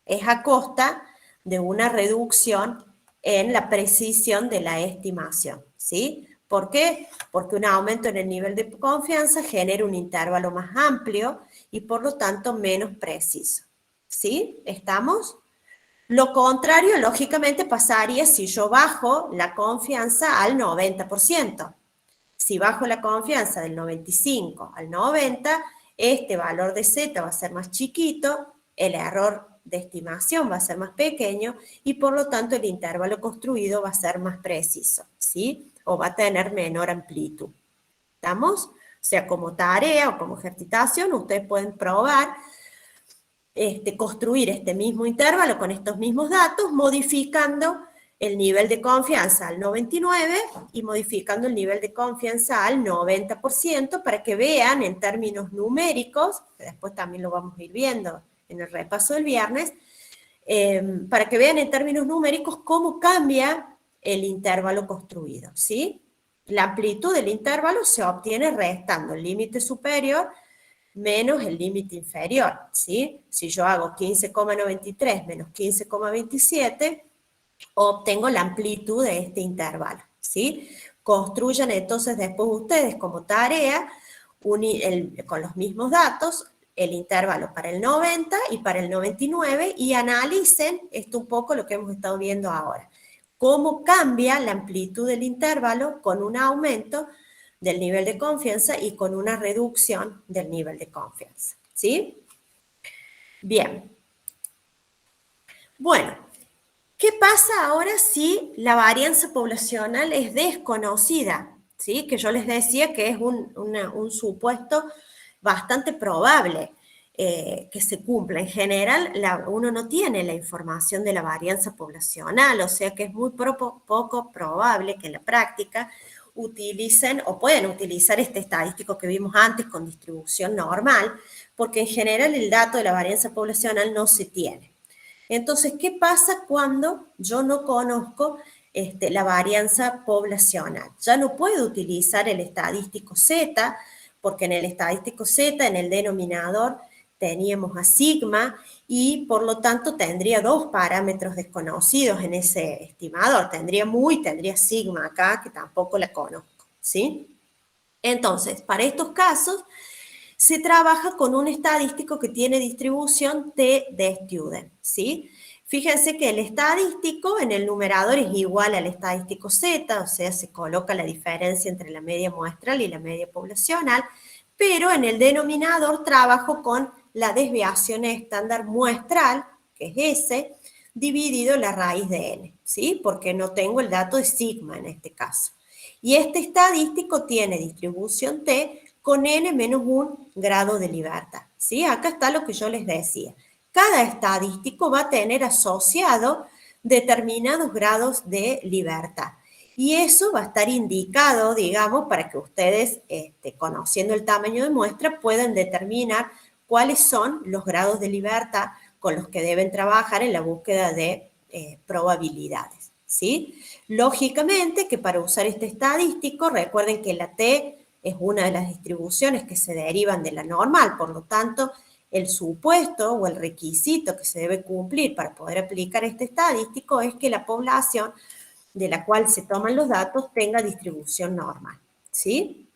es a costa de una reducción en la precisión de la estimación, ¿sí? ¿Por qué? Porque un aumento en el nivel de confianza genera un intervalo más amplio y por lo tanto menos preciso. ¿Sí? ¿Estamos? Lo contrario, lógicamente, pasaría si yo bajo la confianza al 90%. Si bajo la confianza del 95 al 90, este valor de Z va a ser más chiquito, el error de estimación va a ser más pequeño y por lo tanto el intervalo construido va a ser más preciso, ¿sí? O va a tener menor amplitud. ¿Estamos? O sea, como tarea o como ejercitación, ustedes pueden probar construir este mismo intervalo con estos mismos datos, modificando el nivel de confianza al 99 y modificando el nivel de confianza al 90% para que vean en términos numéricos, que después también lo vamos a ir viendo en el repaso del viernes, para que vean en términos numéricos cómo cambia el intervalo construido, ¿sí? La amplitud del intervalo se obtiene restando el límite superior menos el límite inferior, ¿sí? Si yo hago 15,93 menos 15,27, obtengo la amplitud de este intervalo, ¿sí? Construyan entonces después ustedes como tarea, con los mismos datos, el intervalo para el 90 y para el 99 y analicen esto un poco lo que hemos estado viendo ahora. Cómo cambia la amplitud del intervalo con un aumento del nivel de confianza y con una reducción del nivel de confianza, ¿sí? Bien. Bueno, ¿qué pasa ahora si la varianza poblacional es desconocida? ¿Sí? Que yo les decía que es un supuesto bastante probable que se cumpla. En general, uno no tiene la información de la varianza poblacional, o sea que es muy poco probable que en la práctica utilicen o pueden utilizar este estadístico que vimos antes con distribución normal, porque en general el dato de la varianza poblacional no se tiene. Entonces, ¿qué pasa cuando yo no conozco la varianza poblacional? Ya no puedo utilizar el estadístico Z, porque en el estadístico Z, en el denominador, teníamos a sigma y por lo tanto tendría dos parámetros desconocidos en ese estimador. Tendría sigma acá, que tampoco la conozco, ¿sí? Entonces, para estos casos, se trabaja con un estadístico que tiene distribución T de student, ¿sí? Fíjense que el estadístico en el numerador es igual al estadístico Z, o sea, se coloca la diferencia entre la media muestral y la media poblacional, pero en el denominador trabajo con la desviación estándar muestral, que es S, dividido la raíz de N, ¿sí? Porque no tengo el dato de sigma en este caso. Y este estadístico tiene distribución T con n menos un grado de libertad, ¿sí? Acá está lo que yo les decía. Cada estadístico va a tener asociado determinados grados de libertad. Y eso va a estar indicado, digamos, para que ustedes, conociendo el tamaño de muestra, puedan determinar cuáles son los grados de libertad con los que deben trabajar en la búsqueda de probabilidades, ¿sí? Lógicamente que para usar este estadístico, recuerden que la T es una de las distribuciones que se derivan de la normal, por lo tanto, el supuesto o el requisito que se debe cumplir para poder aplicar este estadístico es que la población de la cual se toman los datos tenga distribución normal, ¿sí?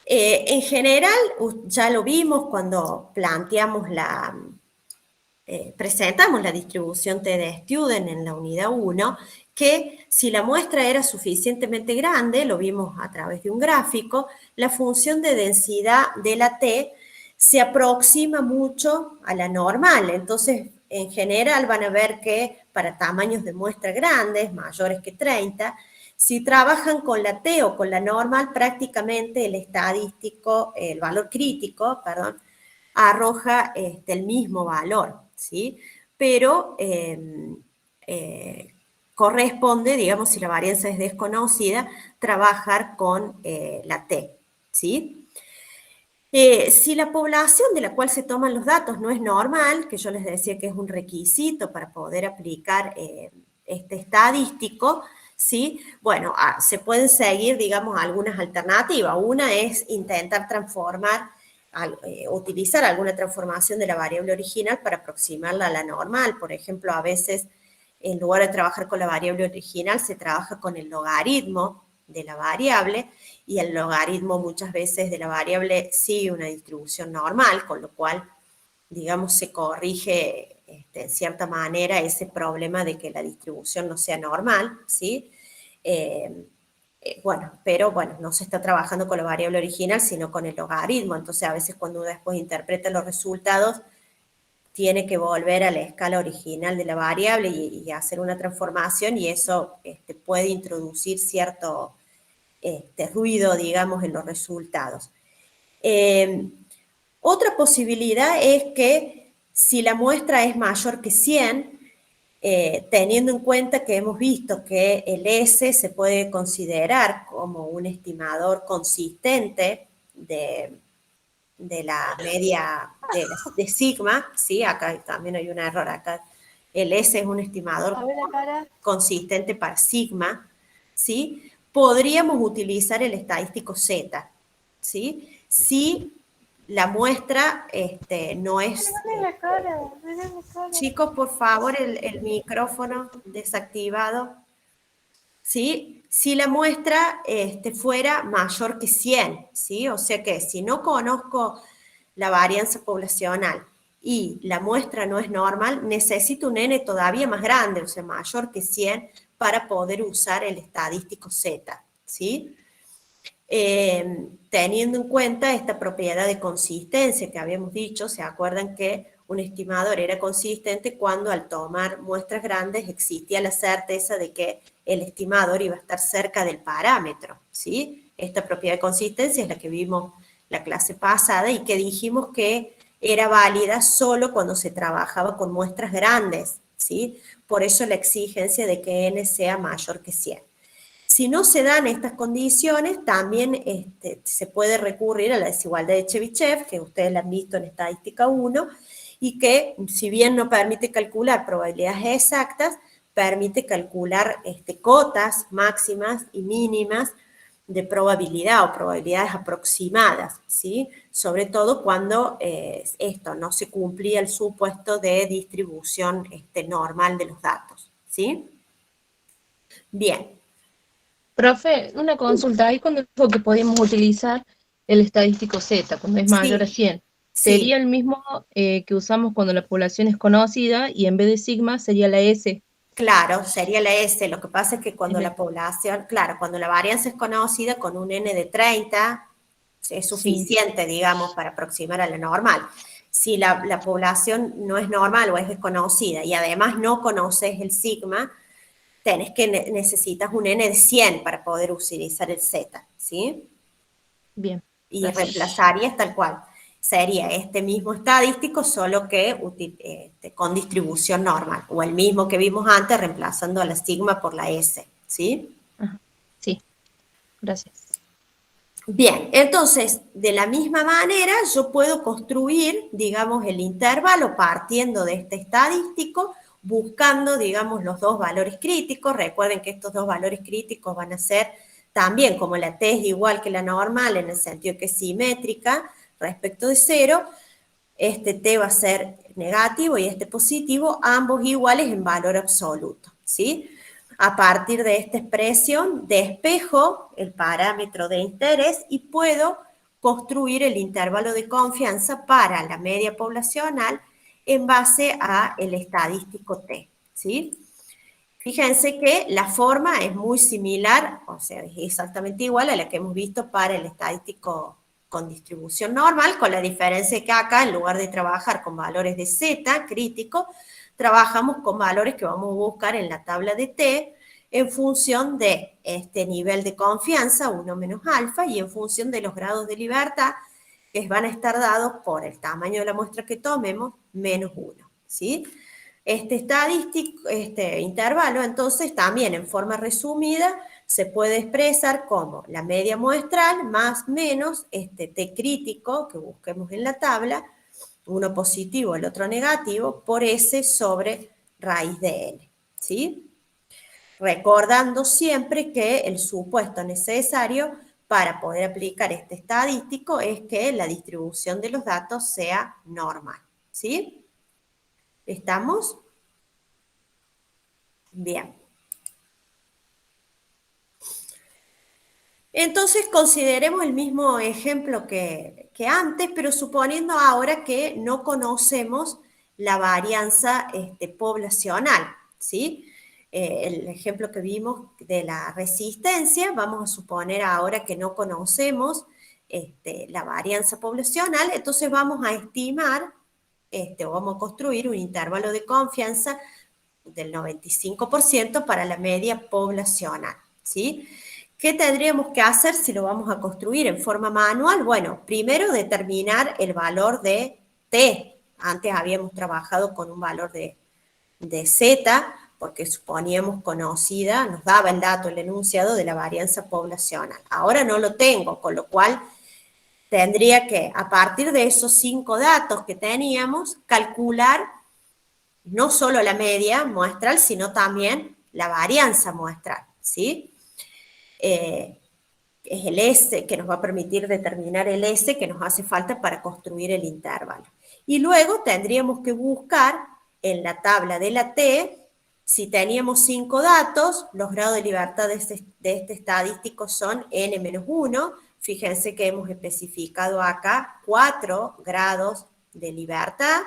En general, ya lo vimos cuando planteamos presentamos la distribución T de Student en la unidad 1, que si la muestra era suficientemente grande, lo vimos a través de un gráfico, la función de densidad de la T se aproxima mucho a la normal. Entonces, en general van a ver que para tamaños de muestra grandes, mayores que 30, si trabajan con la T o con la normal, prácticamente el estadístico, el valor crítico, perdón, arroja el mismo valor, ¿sí? Pero corresponde, digamos, si la varianza es desconocida, trabajar con la T, ¿sí? Si la población de la cual se toman los datos no es normal, que yo les decía que es un requisito para poder aplicar este estadístico, ¿sí? Bueno, se pueden seguir, digamos, algunas alternativas. Una es intentar transformar, utilizar alguna transformación de la variable original para aproximarla a la normal. Por ejemplo, a veces, en lugar de trabajar con la variable original, se trabaja con el logaritmo de la variable, y el logaritmo muchas veces de la variable sigue una distribución normal, con lo cual, digamos, se corrige en cierta manera ese problema de que la distribución no sea normal, ¿sí? Pero no se está trabajando con la variable original, sino con el logaritmo. Entonces, a veces cuando uno después interpreta los resultados, tiene que volver a la escala original de la variable y hacer una transformación, y eso puede introducir cierto ruido, digamos, en los resultados. Otra posibilidad es que si la muestra es mayor que 100, teniendo en cuenta que hemos visto que el S se puede considerar como un estimador consistente de la media de sigma, ¿sí? Acá también hay un error, acá el S es un estimador consistente para sigma, ¿sí? Podríamos utilizar el estadístico Z, ¿sí? Si la muestra no es... Chicos, por favor, el micrófono desactivado. ¿Sí? Si la muestra fuera mayor que 100, ¿sí? O sea que si no conozco la varianza poblacional y la muestra no es normal, necesito un n todavía más grande, o sea, mayor que 100, para poder usar el estadístico Z, ¿sí? Teniendo en cuenta esta propiedad de consistencia que habíamos dicho, ¿se acuerdan que un estimador era consistente cuando al tomar muestras grandes existía la certeza de que el estimador iba a estar cerca del parámetro, ¿sí? Esta propiedad de consistencia es la que vimos la clase pasada y que dijimos que era válida solo cuando se trabajaba con muestras grandes, ¿sí? Por eso la exigencia de que n sea mayor que 100. Si no se dan estas condiciones, también se puede recurrir a la desigualdad de Chebyshev, que ustedes la han visto en estadística 1, y que, si bien no permite calcular probabilidades exactas, permite calcular cotas máximas y mínimas de probabilidad o probabilidades aproximadas, ¿sí? Sobre todo cuando esto no se cumplía el supuesto de distribución normal de los datos, ¿sí? Bien. Profe, una consulta. Ahí cuando dijo que podíamos utilizar el estadístico Z, cuando es mayor a 100, ¿sería el mismo que usamos cuando la población es conocida y en vez de sigma sería la S? Claro, sería la S. Lo que pasa es que cuando la población, claro, cuando la varianza es conocida con un N de 30, es suficiente, digamos, para aproximar a la normal. Si la población no es normal o es desconocida y además no conoces el sigma, necesitas un N de 100 para poder utilizar el Z, ¿sí? Bien. Y Gracias. reemplazarías tal cual. Sería este mismo estadístico, solo que con distribución normal, o el mismo que vimos antes, reemplazando a la sigma por la S, ¿sí? Ajá. Sí, gracias. Bien, entonces, de la misma manera, yo puedo construir, digamos, el intervalo partiendo de este estadístico, buscando, digamos, los dos valores críticos. Recuerden que estos dos valores críticos van a ser también, como la T es igual que la normal, en el sentido que es simétrica respecto de 0, este T va a ser negativo y este positivo, ambos iguales en valor absoluto, ¿sí? A partir de esta expresión, despejo el parámetro de interés y puedo construir el intervalo de confianza para la media poblacional en base a el estadístico T, ¿sí? Fíjense que la forma es muy similar, o sea, es exactamente igual a la que hemos visto para el estadístico con distribución normal, con la diferencia que acá, en lugar de trabajar con valores de Z crítico, trabajamos con valores que vamos a buscar en la tabla de T en función de este nivel de confianza, 1 menos alfa, y en función de los grados de libertad, que van a estar dados por el tamaño de la muestra que tomemos, menos 1, ¿sí? Este intervalo, entonces, también en forma resumida, se puede expresar como la media muestral más menos este T crítico que busquemos en la tabla, uno positivo, el otro negativo, por S sobre raíz de N, ¿sí? Recordando siempre que el supuesto necesario para poder aplicar este estadístico es que la distribución de los datos sea normal, ¿sí? ¿Estamos? Bien. Entonces consideremos el mismo ejemplo que antes, pero suponiendo ahora que no conocemos la varianza poblacional, ¿sí? El ejemplo que vimos de la resistencia, vamos a suponer ahora que no conocemos la varianza poblacional, entonces vamos a estimar, o vamos a construir un intervalo de confianza del 95% para la media poblacional, ¿sí? ¿Qué tendríamos que hacer si lo vamos a construir en forma manual? Bueno, primero determinar el valor de T. Antes habíamos trabajado con un valor de Z, porque suponíamos conocida, nos daba el dato, el enunciado de la varianza poblacional. Ahora no lo tengo, con lo cual tendría que, a partir de esos 5 datos que teníamos, calcular no solo la media muestral, sino también la varianza muestral, ¿sí? Es el S que nos va a permitir determinar el S que nos hace falta para construir el intervalo. Y luego tendríamos que buscar en la tabla de la T, si teníamos 5 datos, los grados de libertad de este estadístico son N-1, fíjense que hemos especificado acá 4 grados de libertad,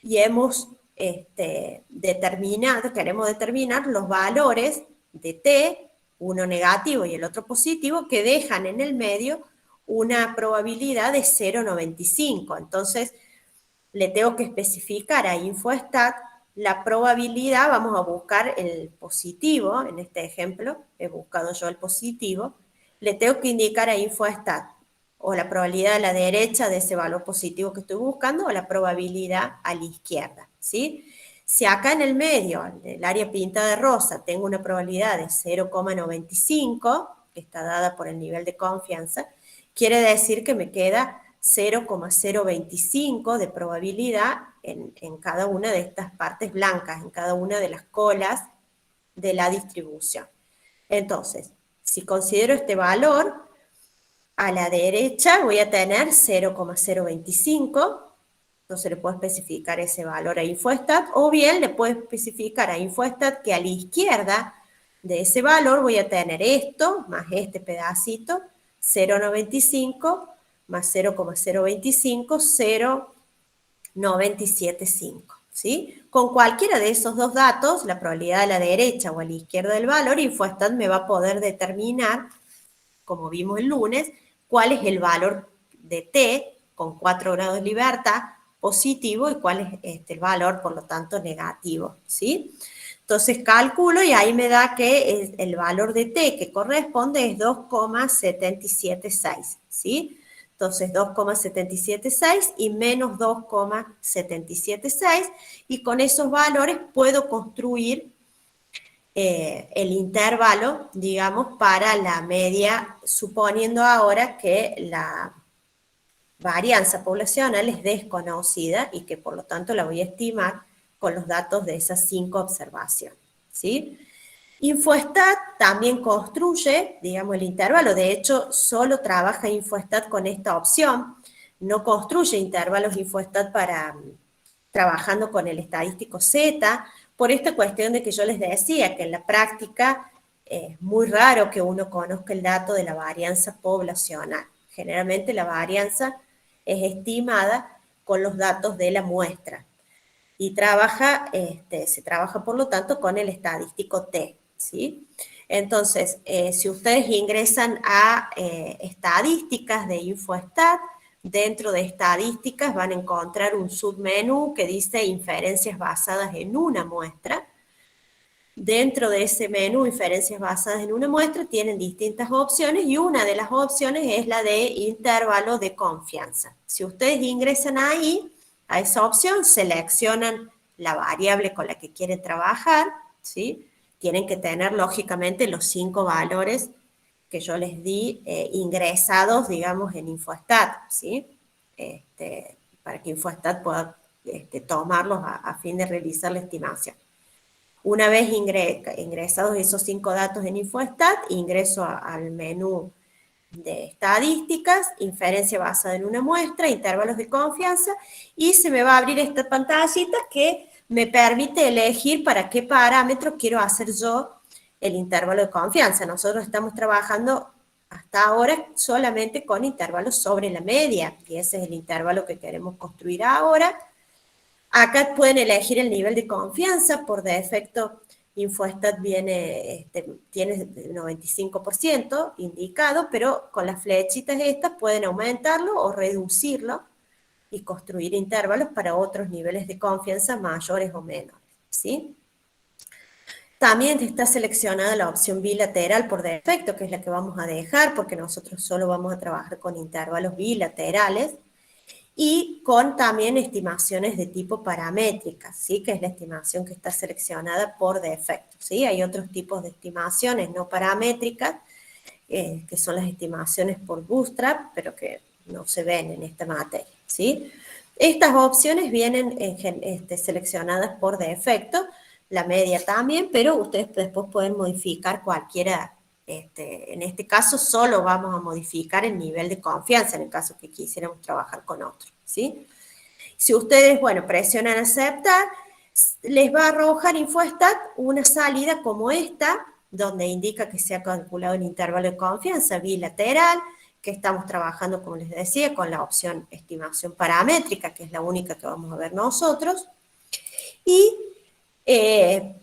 y hemos queremos determinar los valores de T, uno negativo y el otro positivo, que dejan en el medio una probabilidad de 0,95. Entonces, le tengo que especificar a InfoStat la probabilidad, vamos a buscar el positivo, en este ejemplo, he buscado yo el positivo, le tengo que indicar a InfoStat o la probabilidad a la derecha de ese valor positivo que estoy buscando, o la probabilidad a la izquierda, ¿sí? Si acá en el medio, en el área pintada de rosa, tengo una probabilidad de 0,95, que está dada por el nivel de confianza, quiere decir que me queda 0,025 de probabilidad en cada una de estas partes blancas, en cada una de las colas de la distribución. Entonces, si considero este valor, a la derecha voy a tener 0,025, entonces le puedo especificar ese valor a InfoStat, o bien le puedo especificar a InfoStat que a la izquierda de ese valor voy a tener esto, más este pedacito, 0,95, más 0,025, 0,975, ¿sí? Con cualquiera de esos dos datos, la probabilidad a la derecha o a la izquierda del valor, InfoStat me va a poder determinar, como vimos el lunes, cuál es el valor de T con 4 grados de libertad positivo y cuál es el valor, por lo tanto, negativo, ¿sí? Entonces calculo y ahí me da que el valor de T que corresponde es 2,776, ¿sí? Entonces 2,776 y menos 2,776, y con esos valores puedo construir el intervalo, digamos, para la media, suponiendo ahora que la varianza poblacional es desconocida y que por lo tanto la voy a estimar con los datos de esas 5 observaciones, ¿sí? Infoestat también construye, digamos, el intervalo. De hecho, solo trabaja Infoestat con esta opción. No construye intervalos Infoestat trabajando con el estadístico Z, por esta cuestión de que yo les decía que en la práctica es muy raro que uno conozca el dato de la varianza poblacional. Generalmente la varianza es estimada con los datos de la muestra y se trabaja por lo tanto con el estadístico T, ¿sí? Entonces, si ustedes ingresan a estadísticas de Infoestat, dentro de estadísticas van a encontrar un submenú que dice inferencias basadas en una muestra. Dentro de ese menú, inferencias basadas en una muestra, tienen distintas opciones y una de las opciones es la de intervalo de confianza. Si ustedes ingresan ahí, a esa opción, seleccionan la variable con la que quieren trabajar, ¿sí? Tienen que tener, lógicamente, los 5 valores que yo les di ingresados, digamos, en Infoestat, ¿sí? Para que Infoestat pueda tomarlos a fin de realizar la estimación. Una vez ingresados esos 5 datos en Infoestat, ingreso al menú de estadísticas, inferencia basada en una muestra, intervalos de confianza, y se me va a abrir esta pantallita que me permite elegir para qué parámetro quiero hacer yo el intervalo de confianza. Nosotros estamos trabajando hasta ahora solamente con intervalos sobre la media, y ese es el intervalo que queremos construir ahora. Acá pueden elegir el nivel de confianza. Por defecto Infoestat tiene el 95% indicado, pero con las flechitas estas pueden aumentarlo o reducirlo y construir intervalos para otros niveles de confianza mayores o menores, ¿sí? También está seleccionada la opción bilateral por defecto, que es la que vamos a dejar, porque nosotros solo vamos a trabajar con intervalos bilaterales, y con también estimaciones de tipo paramétricas, ¿sí? Que es la estimación que está seleccionada por defecto, ¿sí? Hay otros tipos de estimaciones no paramétricas, que son las estimaciones por bootstrap, pero que no se ven en esta materia, ¿sí? Estas opciones vienen seleccionadas por defecto, la media también, pero ustedes después pueden modificar cualquiera. En este caso solo vamos a modificar el nivel de confianza en el caso que quisiéramos trabajar con otro, ¿sí? Si ustedes, bueno, presionan aceptar, les va a arrojar Infoestat una salida como esta, donde indica que se ha calculado un intervalo de confianza bilateral, que estamos trabajando, como les decía, con la opción estimación paramétrica, que es la única que vamos a ver nosotros, y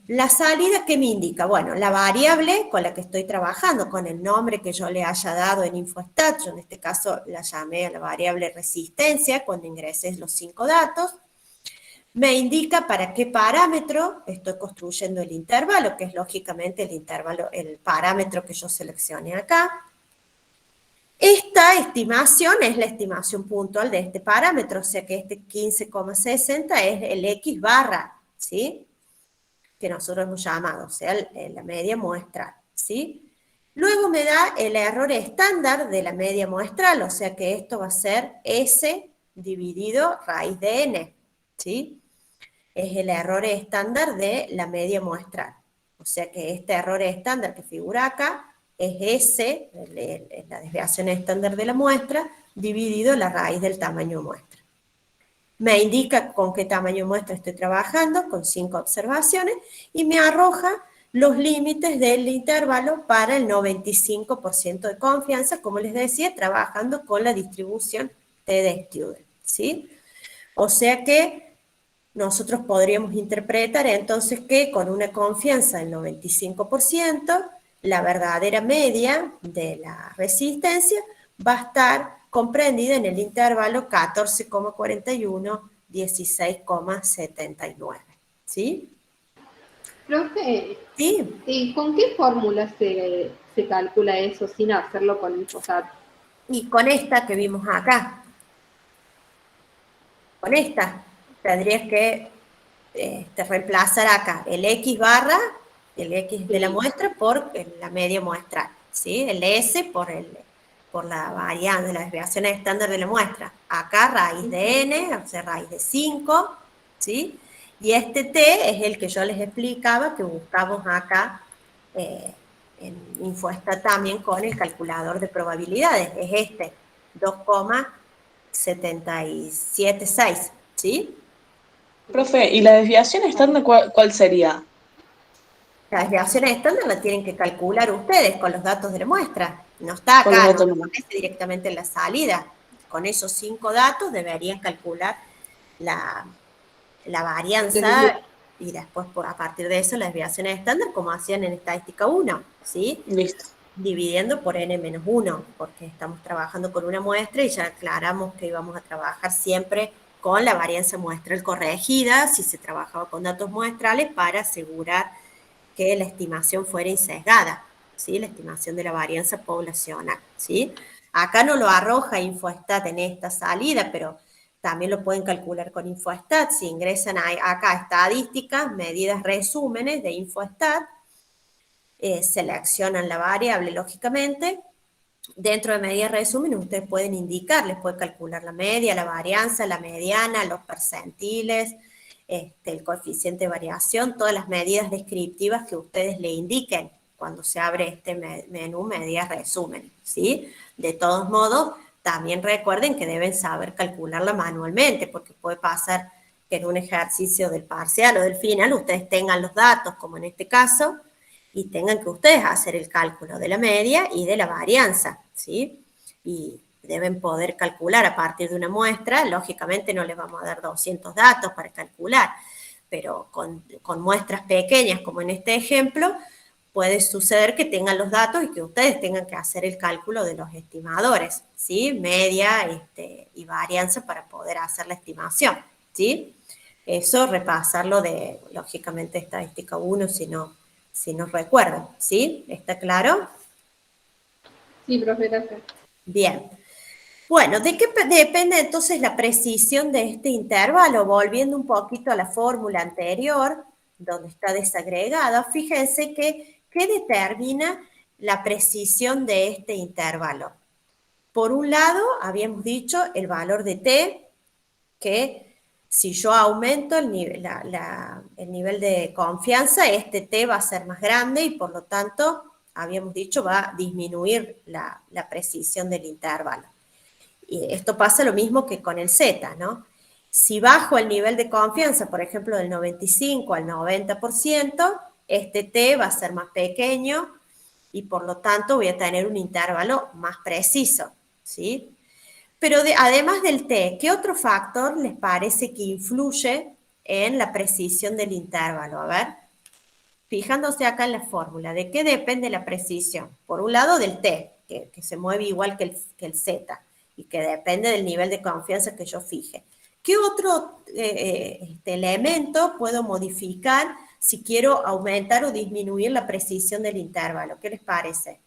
la salida, ¿qué me indica? Bueno, la variable con la que estoy trabajando, con el nombre que yo le haya dado en Infoestat, yo en este caso la llamé a la variable resistencia cuando ingresé los 5 datos, me indica para qué parámetro estoy construyendo el intervalo, que es lógicamente el parámetro que yo seleccioné acá. Esta estimación es la estimación puntual de este parámetro, o sea que este 15,60 es el X barra, ¿sí? Que nosotros hemos llamado, o sea, la media muestral, ¿sí? Luego me da el error estándar de la media muestral, o sea que esto va a ser S dividido raíz de N, ¿sí? Es el error estándar de la media muestral. O sea que este error estándar que figura acá es S, la desviación estándar de la muestra, dividido la raíz del tamaño de muestra. Me indica con qué tamaño de muestra estoy trabajando, con 5 observaciones, y me arroja los límites del intervalo para el 95% de confianza, como les decía, trabajando con la distribución TD-Student, ¿sí? O sea que nosotros podríamos interpretar entonces que con una confianza del 95%, la verdadera media de la resistencia va a estar comprendida en el intervalo 14,41, 16,79, ¿sí? Profe, Sí. ¿y con qué fórmula se calcula eso sin hacerlo con Infoestat? Y con esta que vimos acá, con esta, tendrías que reemplazar acá el X barra, el X de la muestra por la media muestral, ¿sí? El S por la variante, la desviación estándar de la muestra. Acá raíz de n, o sea, raíz de 5, ¿sí? Y este t es el que yo les explicaba, que buscamos acá en InfoStat también con el calculador de probabilidades. Es este, 2,776, ¿sí? Profe, ¿y la desviación estándar cuál sería? La desviación estándar la tienen que calcular ustedes con los datos de la muestra. No está Con los acá, datos no nomás. aparece directamente en la salida. Con esos 5 datos deberían calcular la varianza y después a partir de eso la desviación estándar como hacían en estadística 1, ¿sí? Listo. Dividiendo por n-1, porque estamos trabajando con una muestra y ya aclaramos que íbamos a trabajar siempre con la varianza muestral corregida, si se trabajaba con datos muestrales, para asegurar que la estimación fuera insesgada, ¿sí? La estimación de la varianza poblacional, ¿sí? Acá no lo arroja InfoStat en esta salida, pero también lo pueden calcular con InfoStat. Si ingresan acá estadísticas, medidas, resúmenes de InfoStat, seleccionan la variable, lógicamente. Dentro de medidas resumen, ustedes pueden indicar, les puede calcular la media, la varianza, la mediana, los percentiles, el coeficiente de variación, todas las medidas descriptivas que ustedes le indiquen cuando se abre este menú medidas resumen, ¿sí? De todos modos, también recuerden que deben saber calcularla manualmente, porque puede pasar que en un ejercicio del parcial o del final ustedes tengan los datos, como en este caso, y tengan que ustedes hacer el cálculo de la media y de la varianza, ¿sí? Y deben poder calcular a partir de una muestra. Lógicamente no les vamos a dar 200 datos para calcular, pero con muestras pequeñas, como en este ejemplo, puede suceder que tengan los datos y que ustedes tengan que hacer el cálculo de los estimadores, ¿sí? Media y varianza para poder hacer la estimación, ¿sí? Eso repasarlo de, lógicamente, estadística 1, si no recuerdan, ¿sí? ¿Está claro? Sí, profe, gracias. Bien. Bueno, ¿de qué depende entonces la precisión de este intervalo? Volviendo un poquito a la fórmula anterior, donde está desagregada, fíjense que ¿qué determina la precisión de este intervalo? Por un lado, habíamos dicho el valor de t, que si yo aumento el nivel de confianza, este t va a ser más grande y por lo tanto, habíamos dicho, va a disminuir la precisión del intervalo. Y esto pasa lo mismo que con el z, ¿no? Si bajo el nivel de confianza, por ejemplo, del 95 al 90%, este t va a ser más pequeño y por lo tanto voy a tener un intervalo más preciso, ¿sí? Pero además del t, ¿qué otro factor les parece que influye en la precisión del intervalo? A ver, fijándose acá en la fórmula, ¿de qué depende la precisión? Por un lado del t, que se mueve igual que el z, y que depende del nivel de confianza que yo fije. ¿Qué otro elemento puedo modificar si quiero aumentar o disminuir la precisión del intervalo? ¿Qué les parece?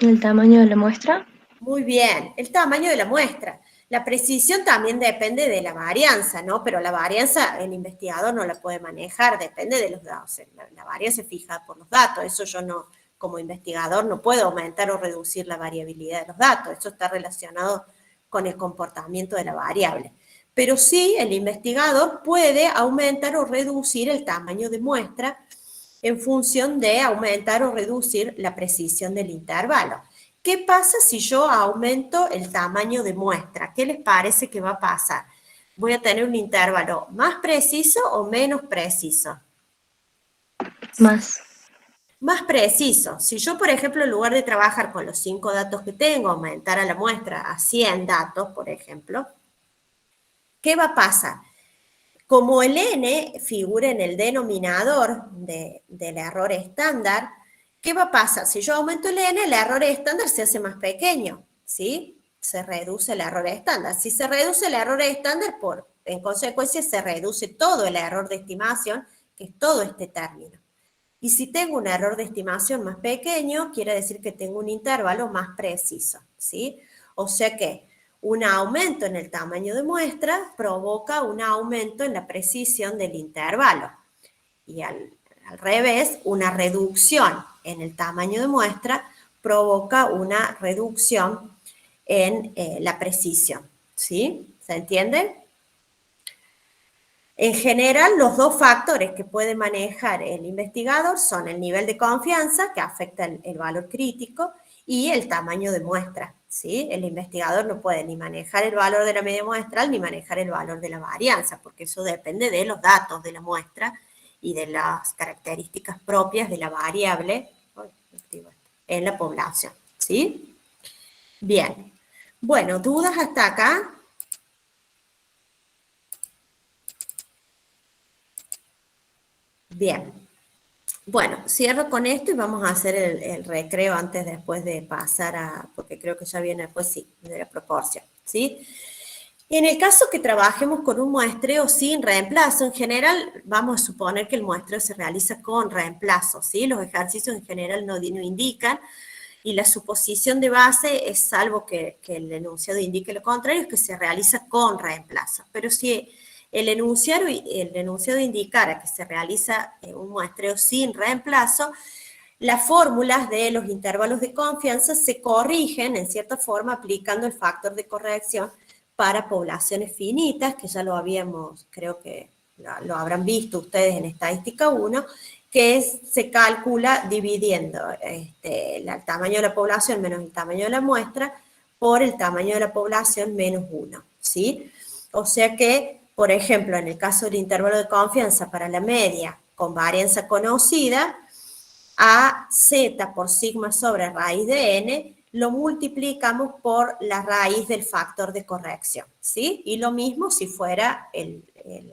¿El tamaño de la muestra? Muy bien, el tamaño de la muestra. La precisión también depende de la varianza, ¿no? Pero la varianza el investigador no la puede manejar, depende de los datos. La varianza es fija por los datos, eso yo no, como investigador, no puedo aumentar o reducir la variabilidad de los datos, eso está relacionado con el comportamiento de la variable. Pero sí, el investigador puede aumentar o reducir el tamaño de muestra en función de aumentar o reducir la precisión del intervalo. ¿Qué pasa si yo aumento el tamaño de muestra? ¿Qué les parece que va a pasar? ¿Voy a tener un intervalo más preciso o menos preciso? Más. Más preciso. Si yo, por ejemplo, en lugar de trabajar con los 5 datos que tengo, aumentar a la muestra a 100 datos, por ejemplo, ¿qué va a pasar? Como el n figura en el denominador del error estándar, ¿qué va a pasar? Si yo aumento el n, el error estándar se hace más pequeño, ¿sí? Se reduce el error estándar. Si se reduce el error estándar, en consecuencia se reduce todo el error de estimación, que es todo este término. Y si tengo un error de estimación más pequeño, quiere decir que tengo un intervalo más preciso, ¿sí? O sea que un aumento en el tamaño de muestra provoca un aumento en la precisión del intervalo. Y al revés, una reducción en el tamaño de muestra provoca una reducción en la precisión. ¿Sí? ¿Se entiende? En general, los dos factores que puede manejar el investigador son el nivel de confianza, que afecta el valor crítico, y el tamaño de muestra. ¿Sí? El investigador no puede ni manejar el valor de la media muestral ni manejar el valor de la varianza, porque eso depende de los datos de la muestra y de las características propias de la variable en la población. ¿Sí? Bien. Bueno, ¿dudas hasta acá? Bien. Bueno, cierro con esto y vamos a hacer el recreo antes después de pasar a, porque creo que ya viene después, sí, de la proporción, ¿sí? En el caso que trabajemos con un muestreo sin reemplazo, en general vamos a suponer que el muestreo se realiza con reemplazo, ¿sí? Los ejercicios en general no indican, y la suposición de base es, salvo que el enunciado indique lo contrario, es que se realiza con reemplazo. Pero si el enunciado indicara que se realiza un muestreo sin reemplazo, las fórmulas de los intervalos de confianza se corrigen en cierta forma aplicando el factor de corrección para poblaciones finitas, que ya lo habíamos, creo que lo habrán visto ustedes en estadística 1, que se calcula dividiendo el tamaño de la población menos el tamaño de la muestra por el tamaño de la población menos 1, ¿sí? O sea que, por ejemplo, en el caso del intervalo de confianza para la media con varianza conocida, a z por sigma sobre raíz de n, lo multiplicamos por la raíz del factor de corrección, ¿sí? Y lo mismo si fuera el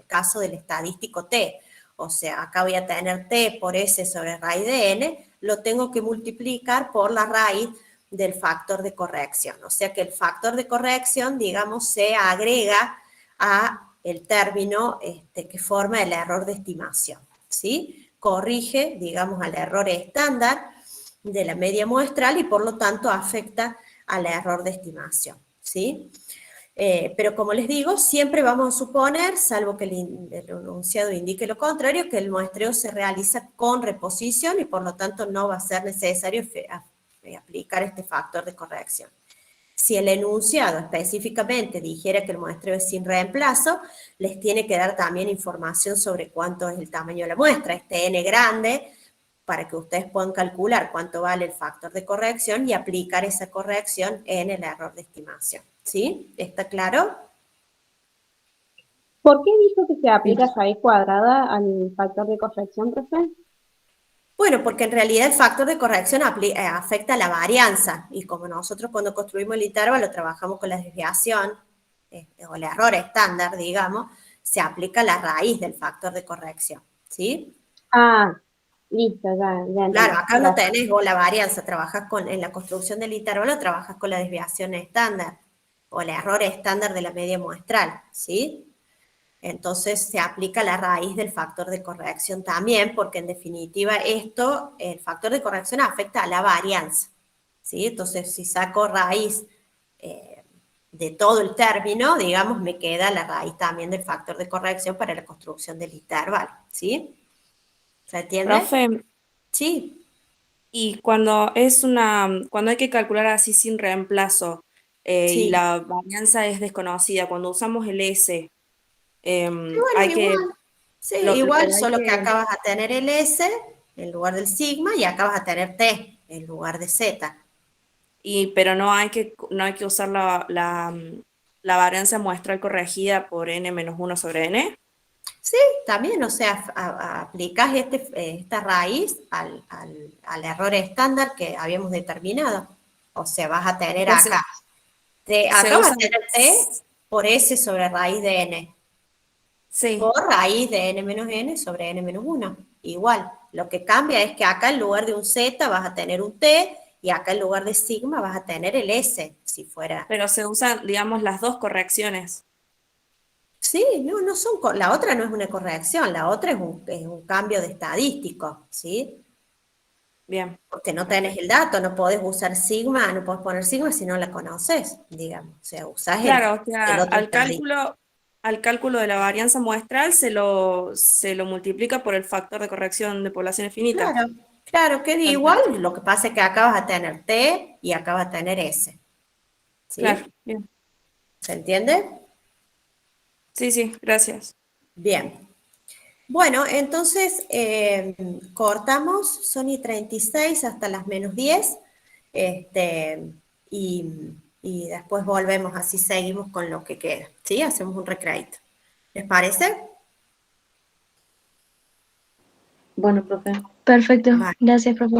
caso del estadístico t. O sea, acá voy a tener t por s sobre raíz de n, lo tengo que multiplicar por la raíz del factor de corrección. O sea que el factor de corrección, digamos, se agrega a el término que forma el error de estimación, ¿sí? Corrige, digamos, al error estándar de la media muestral y por lo tanto afecta al error de estimación, ¿sí? Pero como les digo, siempre vamos a suponer, salvo que el enunciado indique lo contrario, que el muestreo se realiza con reposición y por lo tanto no va a ser necesario aplicar este factor de corrección. Si el enunciado específicamente dijera que el muestreo es sin reemplazo, les tiene que dar también información sobre cuánto es el tamaño de la muestra, este n grande, para que ustedes puedan calcular cuánto vale el factor de corrección y aplicar esa corrección en el error de estimación. ¿Sí? ¿Está claro? ¿Por qué dijo que se aplica raíz cuadrada al factor de corrección, profe? Bueno, porque en realidad el factor de corrección afecta a la varianza, y como nosotros cuando construimos el intervalo trabajamos con la desviación, o el error estándar, digamos, se aplica la raíz del factor de corrección, ¿sí? Ah, listo, ya Claro, acá no tenés vos la varianza, trabajas en la construcción del intervalo, trabajas con la desviación estándar, o el error estándar de la media muestral, ¿sí? Entonces se aplica la raíz del factor de corrección también, porque en definitiva el factor de corrección afecta a la varianza, ¿sí? Entonces si saco raíz de todo el término, digamos, me queda la raíz también del factor de corrección para la construcción del intervalo, ¿sí? ¿Se entiende? Profe, sí. Y cuando hay que calcular así sin reemplazo Sí. y la varianza es desconocida, cuando usamos el S, Bueno, hay que... igual, sí, igual, solo que acá vas a tener el S en lugar del sigma y acá vas a tener T en lugar de Z. Pero no hay que usar la varianza muestral corregida por n-1 sobre n. Sí, también, o sea, aplicás esta raíz al error estándar que habíamos determinado. O sea, vas a tener Entonces, acá, acá vas a tener T por S sobre raíz de n. Sí. Por raíz de n menos n sobre n menos 1. Igual, lo que cambia es que acá en lugar de un Z vas a tener un T y acá en lugar de sigma vas a tener el S, si fuera. Pero se usan, digamos, las dos correcciones. Sí, no son, la otra no es una corrección, la otra es un cambio de estadístico, ¿sí? Bien. Porque no tenés el dato, no podés usar sigma, no podés poner sigma si no la conoces, digamos. O sea, usás Claro, o el sea, otro estadístico. al cálculo de la varianza muestral se lo multiplica por el factor de corrección de poblaciones finitas. Claro, claro, queda Perfecto. igual, lo que pasa es que acá vas a tener T y acá vas a tener S. ¿Sí? Claro, bien. ¿Se entiende? Sí, sí, gracias. Bien. Bueno, entonces cortamos, son y 36 hasta las -10, y después volvemos, así seguimos con lo que queda, ¿sí? Hacemos un recrédito. ¿Les parece? Bueno, profe. Perfecto. Vale. Gracias, profe.